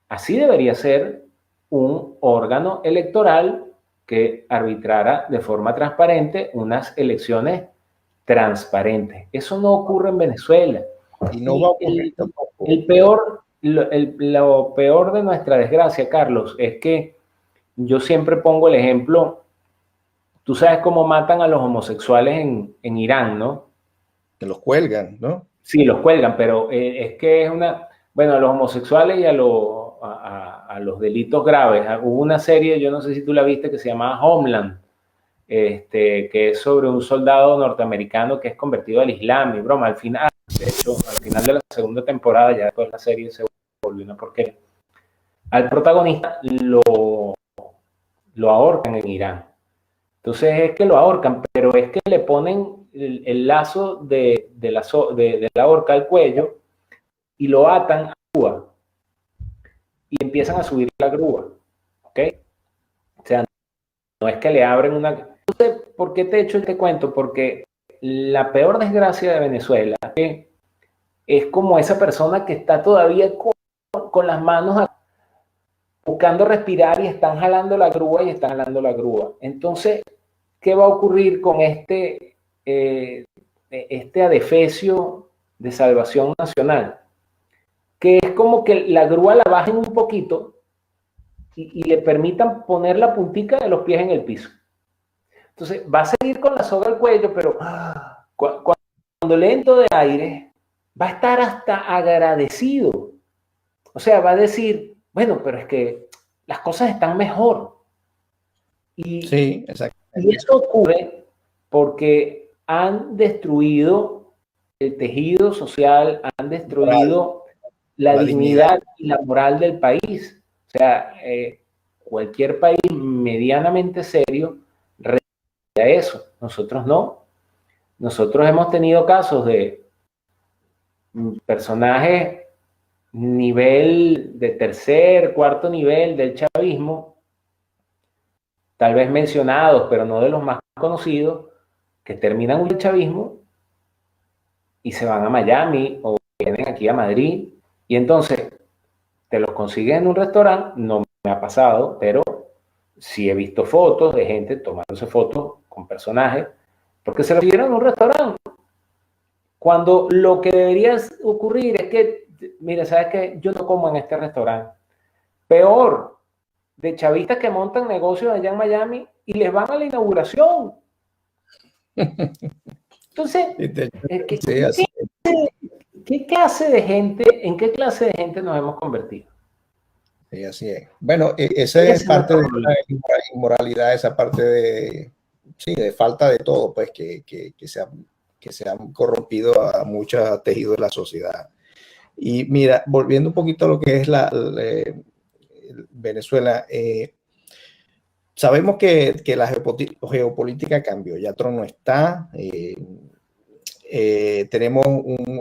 Así debería ser un órgano electoral que arbitrara de forma transparente unas elecciones transparentes. Eso no ocurre en Venezuela. Y no va a ocurrir tampoco. Lo peor de nuestra desgracia, Carlos, es que yo siempre pongo el ejemplo. Tú sabes cómo matan a los homosexuales en Irán, ¿no? Que los cuelgan, ¿no? Sí, los cuelgan, pero es que es una... Bueno, a los homosexuales y a los delitos graves. Hubo una serie, yo no sé si tú la viste, que se llamaba Homeland, que es sobre un soldado norteamericano que es convertido al Islam y broma. Al final, de hecho, al final de la segunda temporada, ya después la serie se volvió una porquería. Al protagonista lo ahorcan en Irán. Entonces es que lo ahorcan, pero es que le ponen el lazo de la horca al cuello y lo atan a la grúa y empiezan a subir la grúa, ¿ok? O sea, no es que le abren una... Entonces, ¿por qué te he hecho este cuento? Porque la peor desgracia de Venezuela es como esa persona que está todavía con las manos buscando respirar y están jalando la grúa y están jalando la grúa. Entonces, ¿qué va a ocurrir con este adefesio de salvación nacional? Que es como que la grúa la bajen un poquito y le permitan poner la puntica de los pies en el piso. Entonces, va a seguir con la soga al cuello, pero cuando le entro de aire, va a estar hasta agradecido. O sea, va a decir, bueno, pero es que las cosas están mejor. Sí, exacto. Y eso ocurre porque han destruido el tejido social, han destruido la dignidad y la moral del país. O sea, cualquier país medianamente serio realiza eso. Nosotros no. Nosotros hemos tenido casos de personajes nivel de tercer, cuarto nivel del chavismo, tal vez mencionados, pero no de los más conocidos, que terminan el chavismo y se van a Miami o vienen aquí a Madrid y entonces te los consigues en un restaurante. No me ha pasado, pero sí he visto fotos de gente tomándose fotos con personajes porque se los pidieron en un restaurante. Cuando lo que debería ocurrir es que, mira, ¿sabes qué? Yo no como en este restaurante. Peor, de chavistas que montan negocios allá en Miami y les van a la inauguración. Entonces, ¿qué clase de gente, en qué clase de gente nos hemos convertido? Sí, así es. Bueno, esa es parte de la inmoralidad, esa parte de, sí, de falta de todo, pues, que se han corrompido a muchos tejidos de la sociedad. Y mira, volviendo un poquito a lo que es Venezuela, sabemos que la geopolítica cambió, ya Trump no está. Tenemos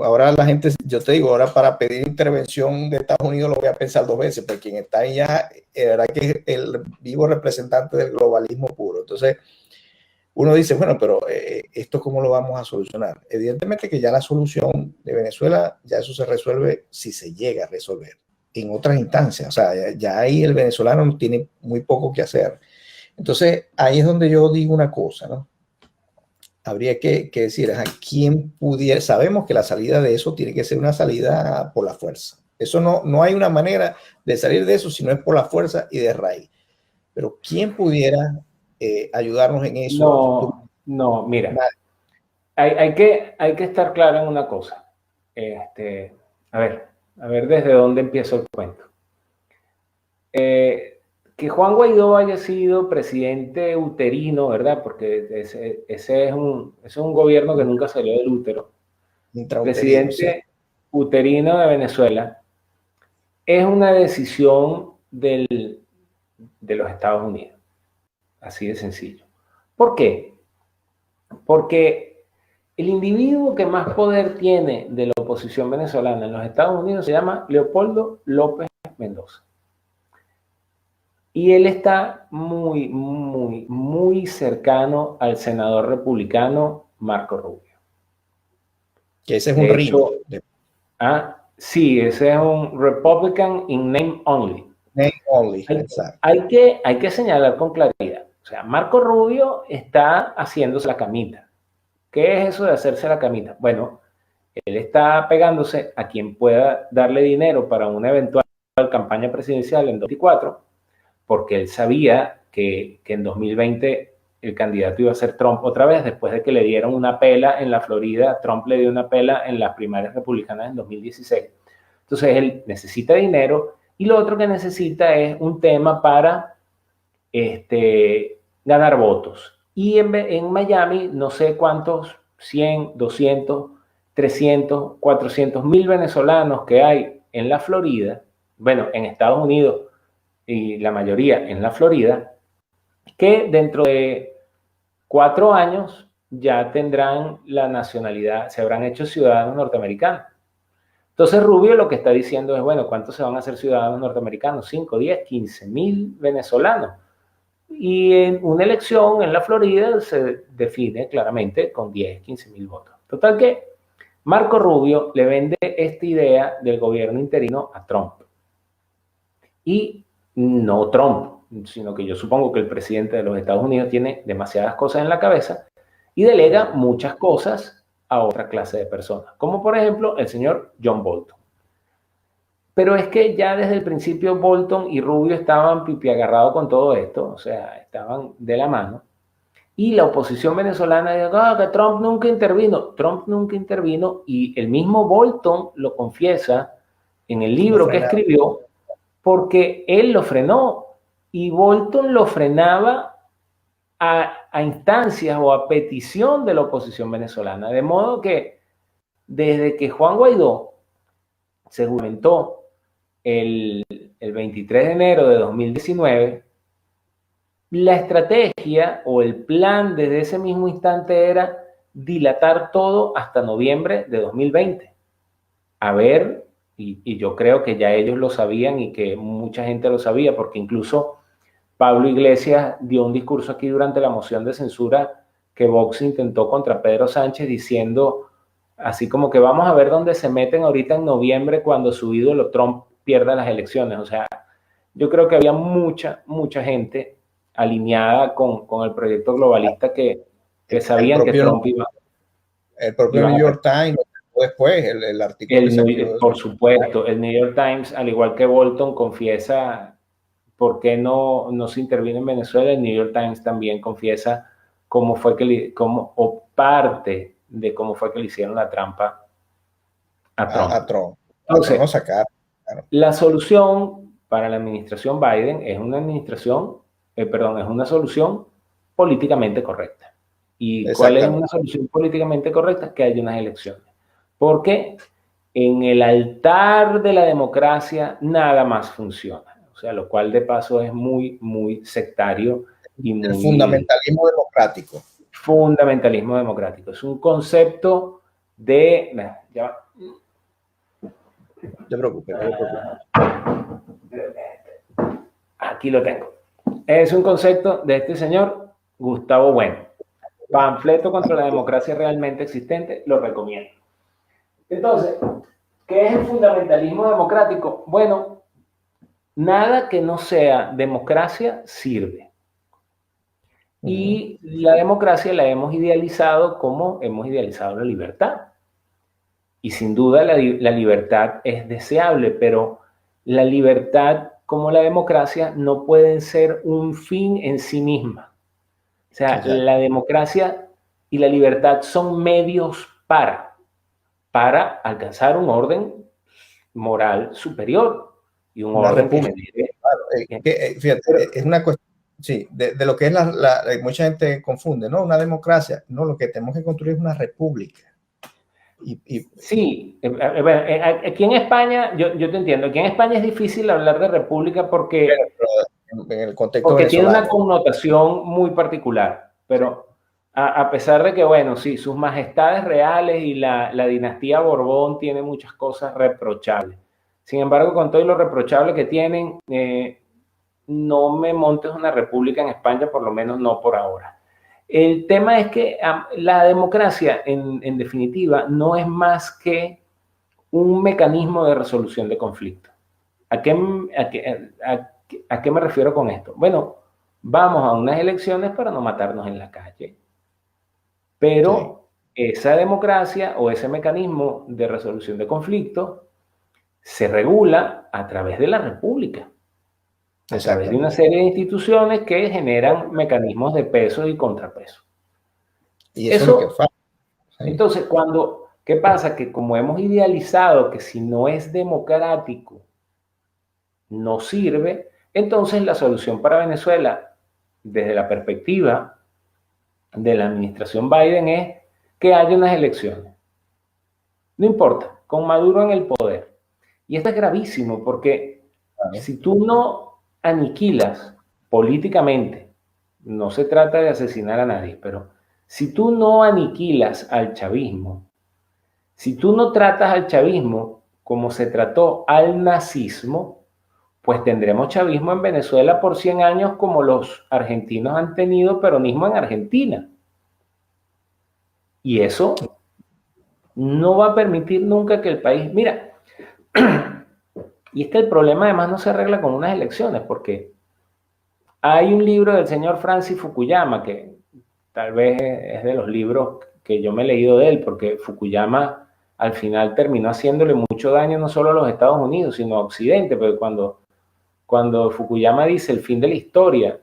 ahora la gente, yo te digo, ahora para pedir intervención de Estados Unidos lo voy a pensar 2 veces, porque quien está ahí ya, verdad que es el vivo representante del globalismo puro. Entonces, uno dice, bueno, pero ¿esto cómo lo vamos a solucionar? Evidentemente que ya la solución de Venezuela, ya eso se resuelve si se llega a resolver en otras instancias. O sea, ya ahí el venezolano tiene muy poco que hacer. Entonces, ahí es donde yo digo una cosa, ¿no? Habría que decir a quién pudiera. Sabemos que la salida de eso tiene que ser una salida por la fuerza. Eso no hay una manera de salir de eso si no es por la fuerza y de raíz. Pero ¿quién pudiera ayudarnos en eso? No, mira. Hay que estar claro en una cosa. A ver desde dónde empiezo el cuento. Que Juan Guaidó haya sido presidente uterino, ¿verdad? Porque ese es un gobierno que nunca salió del útero. Presidente uterino de Venezuela es una decisión de los Estados Unidos. Así de sencillo. ¿Por qué? Porque el individuo que más poder tiene de la oposición venezolana en los Estados Unidos se llama Leopoldo López Mendoza. Y él está muy, muy, muy cercano al senador republicano Marco Rubio. Que ese es un ring. Sí, ese es un Republican in name only. Name only, exacto. Hay que señalar con claridad. O sea, Marco Rubio está haciéndose la camita. ¿Qué es eso de hacerse la camita? Bueno, él está pegándose a quien pueda darle dinero para una eventual campaña presidencial en 2024, porque él sabía que en 2020 el candidato iba a ser Trump otra vez, después de que le dieron una pela en la Florida. Trump le dio una pela en las primarias republicanas en 2016. Entonces él necesita dinero, y lo otro que necesita es un tema para ganar votos. Y en Miami, no sé cuántos, 100, 200, 300, 400 mil venezolanos que hay en la Florida, bueno, en Estados Unidos, y la mayoría en la Florida, que dentro de 4 años ya tendrán la nacionalidad, se habrán hecho ciudadanos norteamericanos. Entonces Rubio lo que está diciendo es, bueno, ¿cuántos se van a hacer ciudadanos norteamericanos? 5, 10, 15 mil venezolanos. Y en una elección en la Florida se define claramente con 10, 15 mil votos. Total que Marco Rubio le vende esta idea del gobierno interino a Trump. Y no Trump, sino que yo supongo que el presidente de los Estados Unidos tiene demasiadas cosas en la cabeza y delega muchas cosas a otra clase de personas, como por ejemplo el señor John Bolton. Pero es que ya desde el principio Bolton y Rubio estaban pipiagarrados con todo esto, o sea, estaban de la mano. Y la oposición venezolana dijo, que Trump nunca intervino. Trump nunca intervino, y el mismo Bolton lo confiesa en el libro que escribió, porque él lo frenó, y Bolton lo frenaba a instancias o a petición de la oposición venezolana. De modo que desde que Juan Guaidó se juramentó el 23 de enero de 2019, la estrategia o el plan desde ese mismo instante era dilatar todo hasta noviembre de 2020. A ver, y yo creo que ya ellos lo sabían y que mucha gente lo sabía, porque incluso Pablo Iglesias dio un discurso aquí durante la moción de censura que Vox intentó contra Pedro Sánchez, diciendo así como que vamos a ver dónde se meten ahorita en noviembre cuando su ídolo Trump pierda las elecciones. O sea, yo creo que había mucha gente alineada con el proyecto globalista que sabían que Trump iba. El propio New York Times, después el artículo. Por supuesto, el New York Times, al igual que Bolton, confiesa por qué no se interviene en Venezuela. El New York Times también confiesa cómo fue que o parte de cómo fue que le hicieron la trampa a Trump. Entonces, la solución para la administración Biden es una es una solución políticamente correcta. ¿Y cuál es una solución políticamente correcta? Que haya unas elecciones. Porque en el altar de la democracia nada más funciona. O sea, lo cual de paso es muy, muy sectario y muy... El fundamentalismo democrático. Fundamentalismo democrático. Es un concepto de... Ya va. No te preocupes, no te preocupes. Aquí lo tengo. Es un concepto de este señor Gustavo Bueno. Panfleto contra la democracia realmente existente, lo recomiendo. Entonces, ¿qué es el fundamentalismo democrático? Bueno, nada que no sea democracia sirve. Y la democracia la hemos idealizado como hemos idealizado la libertad. Y sin duda la libertad es deseable, pero la libertad como la democracia no pueden ser un fin en sí misma. O sea, la democracia y la libertad son medios para alcanzar un orden moral superior y un orden fíjate, es una cuestión, sí, de lo que es mucha gente confunde, ¿no? Una democracia. No, lo que tenemos que construir es una república. Sí, aquí en España, yo te entiendo, aquí en España es difícil hablar de república porque, en el contexto tiene una connotación muy particular, pero a pesar de que, bueno, sí, sus majestades reales y la dinastía Borbón tiene muchas cosas reprochables. Sin embargo, con todo y lo reprochable que tienen, no me montes una república en España, por lo menos no por ahora. El tema es que la democracia, en definitiva, no es más que un mecanismo de resolución de conflictos. ¿A qué me refiero con esto? Bueno, vamos a unas elecciones para no matarnos en la calle, pero esa democracia o ese mecanismo de resolución de conflictos se regula a través de la república, a través de una serie de instituciones que generan mecanismos de peso y contrapeso. Y eso es lo que falta. Entonces, ¿qué pasa? Que como hemos idealizado que si no es democrático, no sirve, entonces la solución para Venezuela, desde la perspectiva de la administración Biden, es que haya unas elecciones. No importa, con Maduro en el poder. Y esto es gravísimo porque si tú no aniquilas políticamente, no se trata de asesinar a nadie, pero si tú no aniquilas al chavismo, si tú no tratas al chavismo como se trató al nazismo, pues tendremos chavismo en Venezuela por 100 años como los argentinos han tenido peronismo en Argentina. Y eso no va a permitir nunca que el país... Mira, y es que el problema además no se arregla con unas elecciones, porque hay un libro del señor Francis Fukuyama, que tal vez es de los libros que yo me he leído de él, porque Fukuyama al final terminó haciéndole mucho daño no solo a los Estados Unidos, sino a Occidente, porque cuando Fukuyama dice el fin de la historia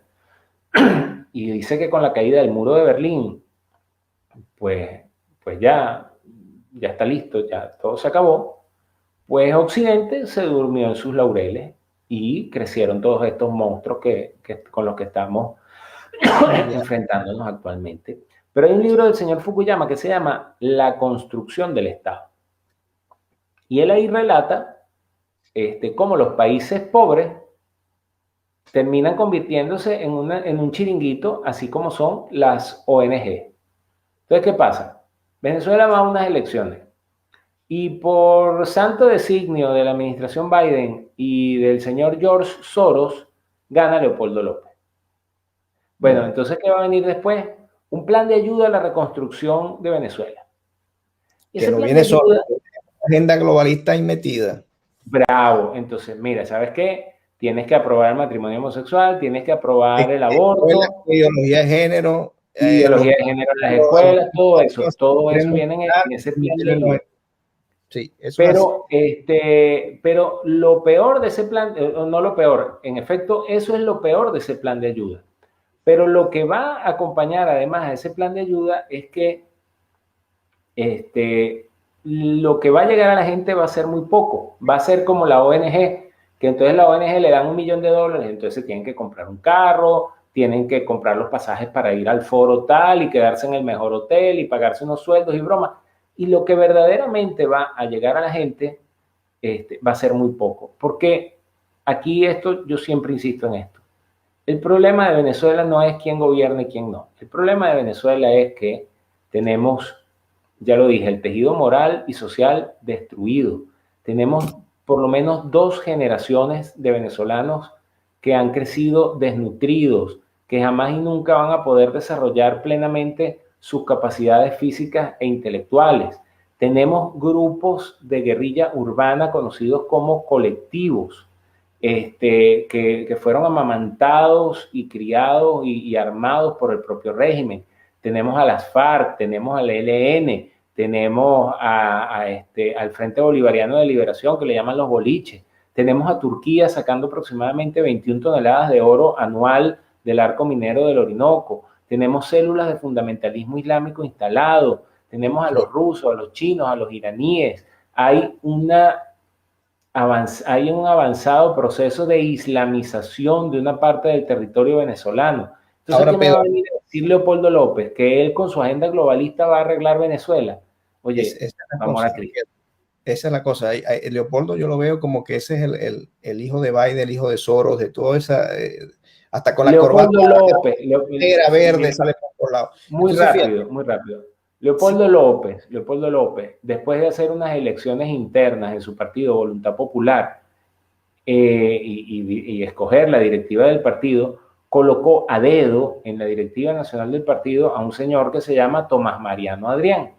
y dice que con la caída del muro de Berlín, pues ya está listo, ya todo se acabó, pues Occidente se durmió en sus laureles y crecieron todos estos monstruos con los que estamos enfrentándonos actualmente. Pero hay un libro del señor Fukuyama que se llama La construcción del Estado. Y él ahí relata cómo los países pobres terminan convirtiéndose en un chiringuito, así como son las ONG. Entonces, ¿qué pasa? Venezuela va a unas elecciones y por santo designio de la administración Biden y del señor George Soros, gana Leopoldo López. Bueno, entonces, ¿qué va a venir después? Un plan de ayuda a la reconstrucción de Venezuela. Que no viene solo, agenda globalista ahí metida. Bravo. Entonces, mira, ¿sabes qué? Tienes que aprobar el matrimonio homosexual, tienes que aprobar el aborto. Ideología de género. Ideología de género en las escuelas, todo eso viene en ese pinche libro. Sí, eso pero lo peor de ese plan, no lo peor, en efecto, eso es lo peor de ese plan de ayuda. Pero lo que va a acompañar además a ese plan de ayuda es que lo que va a llegar a la gente va a ser muy poco. Va a ser como la ONG, que entonces la ONG le dan $1 millón, entonces tienen que comprar un carro, tienen que comprar los pasajes para ir al foro tal y quedarse en el mejor hotel y pagarse unos sueldos y bromas. Y lo que verdaderamente va a llegar a la gente va a ser muy poco. Porque aquí yo siempre insisto en esto. El problema de Venezuela no es quién gobierna y quién no. El problema de Venezuela es que tenemos, ya lo dije, el tejido moral y social destruido. Tenemos por lo menos 2 generaciones de venezolanos que han crecido desnutridos, que jamás y nunca van a poder desarrollar plenamente sus capacidades físicas e intelectuales. Tenemos grupos de guerrilla urbana conocidos como colectivos, que fueron amamantados y criados y armados por el propio régimen. Tenemos a las FARC, tenemos al ELN, tenemos al Frente Bolivariano de Liberación, que le llaman los boliches. Tenemos a Turquía sacando aproximadamente 21 toneladas de oro anual del arco minero del Orinoco. Tenemos células de fundamentalismo islámico instalado. Tenemos a los rusos, a los chinos, a los iraníes. Hay un avanzado proceso de islamización de una parte del territorio venezolano. Entonces, ¿qué me va a venir a decir Leopoldo López? Que él con su agenda globalista va a arreglar Venezuela. Oye, vamos a Cristo. Esa es la cosa. Leopoldo yo lo veo como que ese es el hijo de Biden, el hijo de Soros, de toda esa... hasta con la Leopoldo corbata López, verde sale por todos lados. Muy rápido. Leopoldo López, después de hacer unas elecciones internas en su partido Voluntad Popular y escoger la directiva del partido, colocó a dedo en la directiva nacional del partido a un señor que se llama Tomás Mariano Adrián,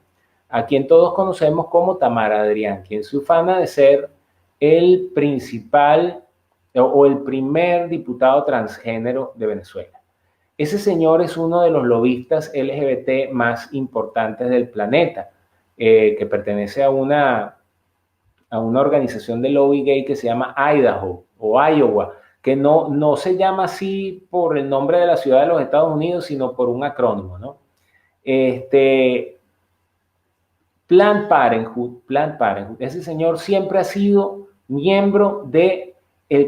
a quien todos conocemos como Tamara Adrián, quien se ufana de ser el principal o el primer diputado transgénero de Venezuela. Ese señor es uno de los lobistas LGBT más importantes del planeta, que pertenece a una organización de lobby gay que se llama Idaho o Iowa, que no se llama así por el nombre de la ciudad de los Estados Unidos, sino por un acrónimo, ¿no? Planned Parenthood, ese señor siempre ha sido miembro del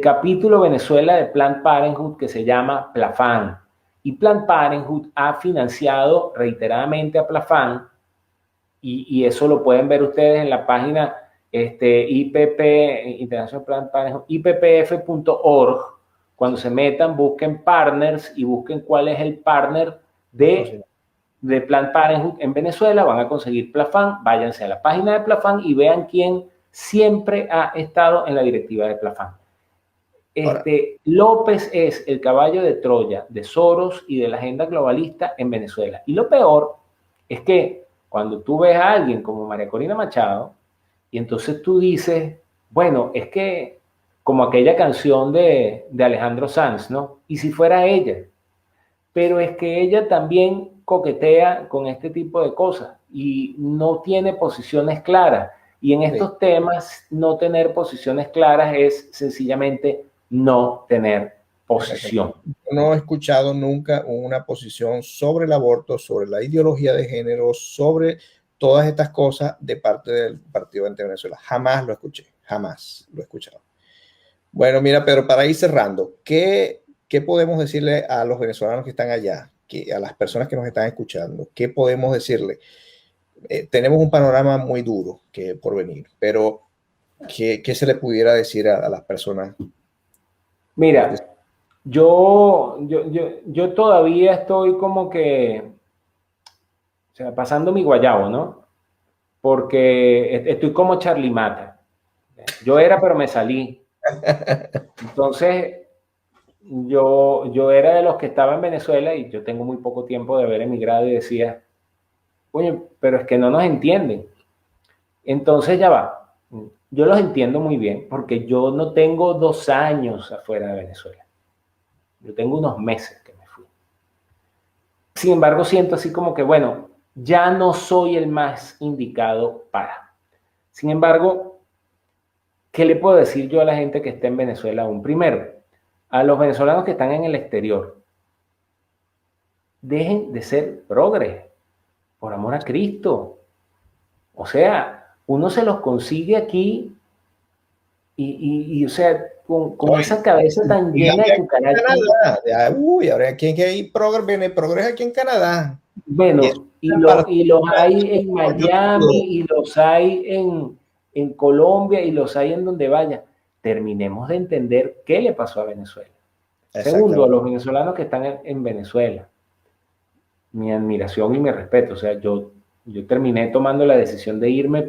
capítulo Venezuela de Planned Parenthood que se llama PLAFAN. Y Planned Parenthood ha financiado reiteradamente a PLAFAN, y eso lo pueden ver ustedes en la página IPP, International Planned Parenthood, ippf.org. Cuando se metan, busquen partners y busquen cuál es el partner de Planned Parenthood en Venezuela, van a conseguir PLAFAN. Váyanse a la página de PLAFAN y vean quién siempre ha estado en la directiva de PLAFAN. López es el caballo de Troya de Soros y de la agenda globalista en Venezuela. Y lo peor es que cuando tú ves a alguien como María Corina Machado, y entonces tú dices, bueno, es que como aquella canción de Alejandro Sanz, ¿no? Y si fuera ella. Pero es que ella también coquetea con este tipo de cosas y no tiene posiciones claras. Y en estos temas, no tener posiciones claras es sencillamente no tener posición. No he escuchado nunca una posición sobre el aborto, sobre la ideología de género, sobre todas estas cosas de parte del Partido de Venezuela. Jamás lo escuché, jamás lo he escuchado. Bueno, mira, Pedro, para ir cerrando, ¿qué podemos decirle a los venezolanos que están allá, a las personas que nos están escuchando? ¿Qué podemos decirle? Tenemos un panorama muy duro por venir, pero ¿qué se le pudiera decir a las personas? Mira, yo todavía estoy como que, o sea, pasando mi guayabo, ¿no? Porque estoy como Charlie Mata. Yo era, pero me salí. Entonces, yo era de los que estaba en Venezuela y yo tengo muy poco tiempo de haber emigrado y decía, oye, pero es que no nos entienden. Entonces ya va. Yo los entiendo muy bien porque yo no tengo 2 años afuera de Venezuela. Yo tengo unos meses que me fui. Sin embargo, siento así como que, bueno, ya no soy el más indicado para. Sin embargo, ¿qué le puedo decir yo a la gente que está en Venezuela aún? Primero, a los venezolanos que están en el exterior, dejen de ser progres, por amor a Cristo. O sea, uno se los consigue aquí y o sea, con esa cabeza tan llena de cucarachas. Uy, ahora aquí hay progres aquí en Canadá. Bueno, y los hay en Miami, y los hay en Colombia, y los hay en donde vaya. Terminemos de entender qué le pasó a Venezuela. Segundo, a los venezolanos que están en Venezuela, mi admiración y mi respeto. O sea, yo terminé tomando la decisión de irme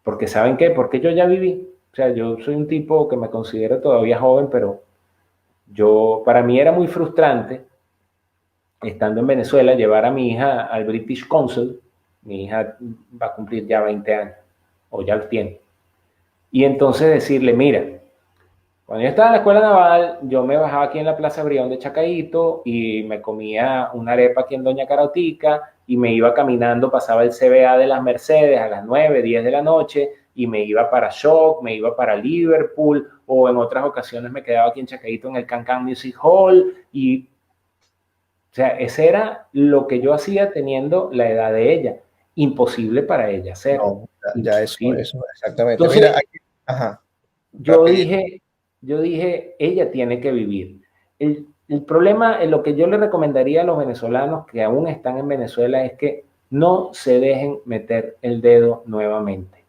porque ¿saben qué? Porque yo ya viví. O sea, yo soy un tipo que me considero todavía joven, pero para mí era muy frustrante, estando en Venezuela, llevar a mi hija al British Council. Mi hija va a cumplir ya 20 años, o ya lo tiene. Y entonces decirle, mira, cuando yo estaba en la escuela naval, yo me bajaba aquí en la Plaza Brión de Chacaíto y me comía una arepa aquí en Doña Carautica y me iba caminando, pasaba el CBA de las Mercedes a las 9, 10 de la noche y me iba para Shock, me iba para Liverpool, o en otras ocasiones me quedaba aquí en Chacaíto en el Can Music Hall. Y o sea, ese era lo que yo hacía teniendo la edad de ella. Imposible para ella hacerlo. No, ya eso, exactamente. Entonces, mira, aquí, ajá, yo dije, ella tiene que vivir. El problema, lo que yo le recomendaría a los venezolanos que aún están en Venezuela es que no se dejen meter el dedo nuevamente.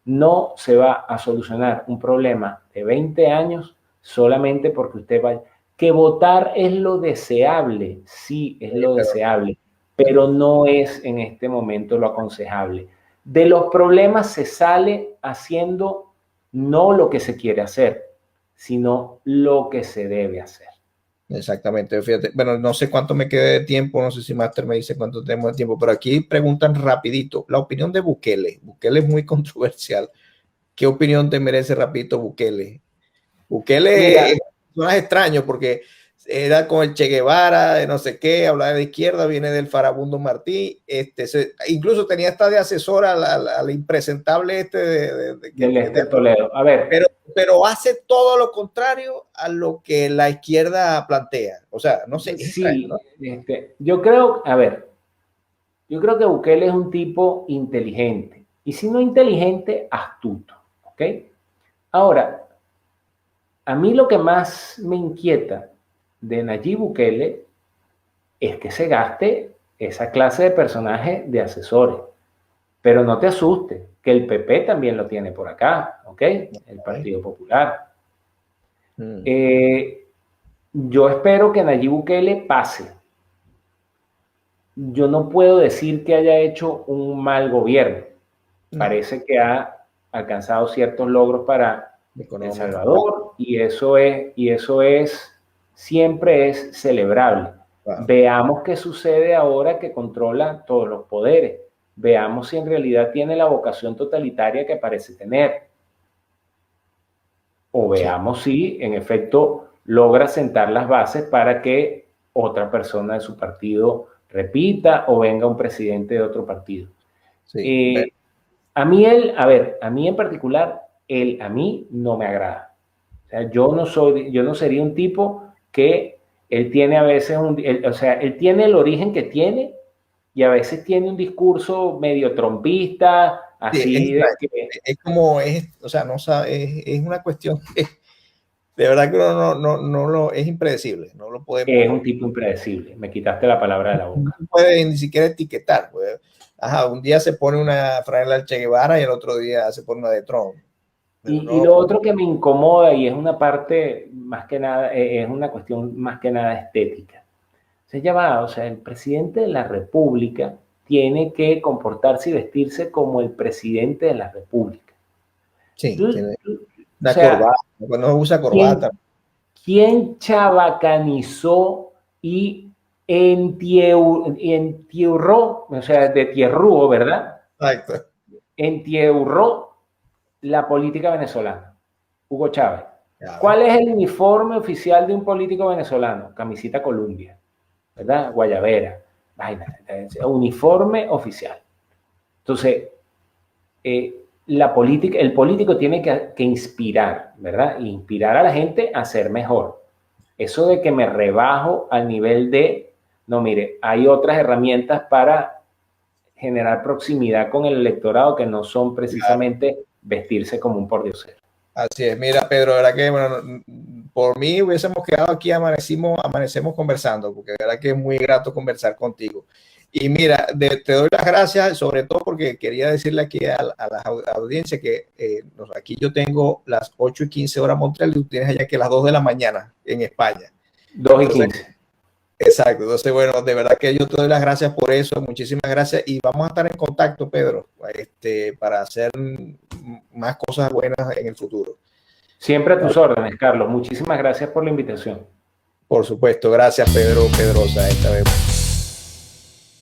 No se va a solucionar un problema de 20 años solamente porque usted vaya. Que votar es lo deseable, sí, es lo deseable, pero no es en este momento lo aconsejable. De los problemas se sale haciendo no lo que se quiere hacer, sino lo que se debe hacer. Exactamente, fíjate, bueno, no sé cuánto me quede de tiempo, no sé si Master me dice cuánto tenemos de tiempo, pero aquí preguntan rapidito, la opinión de Bukele. Bukele es muy controversial. ¿Qué opinión te merece rapidito Bukele? Bukele es más extraño porque era con el Che Guevara, de no sé qué, hablaba de izquierda, viene del Farabundo Martí, incluso tenía esta de asesora al impresentable de Toledo. A ver. Pero hace todo lo contrario a lo que la izquierda plantea. O sea, no sé. Sí, ¿no? Yo creo, a ver, yo creo que Bukele es un tipo inteligente. Y si no inteligente, astuto. ¿Ok? Ahora, a mí lo que más me inquieta de Nayib Bukele es que se gaste esa clase de personaje de asesores. Pero no te asustes, que el PP también lo tiene por acá, ¿ok? El Partido Popular. Yo espero que Nayib Bukele pase. Yo no puedo decir que haya hecho un mal gobierno. Parece que ha alcanzado ciertos logros para El Salvador y eso es siempre es celebrable. Wow. Veamos qué sucede ahora que controla todos los poderes. Veamos si en realidad tiene la vocación totalitaria que parece tener. O veamos si en efecto logra sentar las bases para que otra persona de su partido repita o venga un presidente de otro partido. Sí, a mí en particular, a mí no me agrada. O sea, yo no sería un tipo que él tiene a veces él tiene el origen que tiene y a veces tiene un discurso medio trompista, así es como, o sea, no sabe, es una cuestión que de verdad que no es impredecible, no lo podemos. Es un tipo impredecible, me quitaste la palabra de la boca. No puede ni siquiera etiquetar, pues. Ajá, un día se pone una franela del Che Guevara y el otro día se pone una de Trump. Y lo otro que me incomoda, y es una parte más que nada, es una cuestión más que nada estética. O sea, el presidente de la República tiene que comportarse y vestirse como el presidente de la República. Sí, tiene una corbata, no usa corbata. ¿Quién chabacanizó y entierró, o sea, de tierrúo, ¿verdad? Exacto. Entierró la política venezolana? Hugo Chávez. ¿Cuál es el uniforme oficial de un político venezolano? Camisita Columbia, ¿verdad? Guayabera, vaina, uniforme oficial. Entonces, el político tiene que inspirar, ¿verdad? E inspirar a la gente a ser mejor. Eso de que me rebajo al nivel de, no, mire, hay otras herramientas para generar proximidad con el electorado que no son precisamente vestirse como un pordiosero. Así es, mira Pedro, de verdad que bueno, por mí hubiésemos quedado aquí, amanecemos conversando, porque de verdad que es muy grato conversar contigo. Y mira, te doy las gracias, sobre todo porque quería decirle aquí a la audiencia que aquí yo tengo las 8:15 horas Montreal y tú tienes allá que las 2 de la mañana en España. 2:15. Exacto, entonces bueno, de verdad que yo te doy las gracias por eso, muchísimas gracias y vamos a estar en contacto, Pedro, para hacer más cosas buenas en el futuro. Siempre a tus órdenes, Carlos. Muchísimas gracias por la invitación. Por supuesto, gracias Pedro Pedrosa esta vez.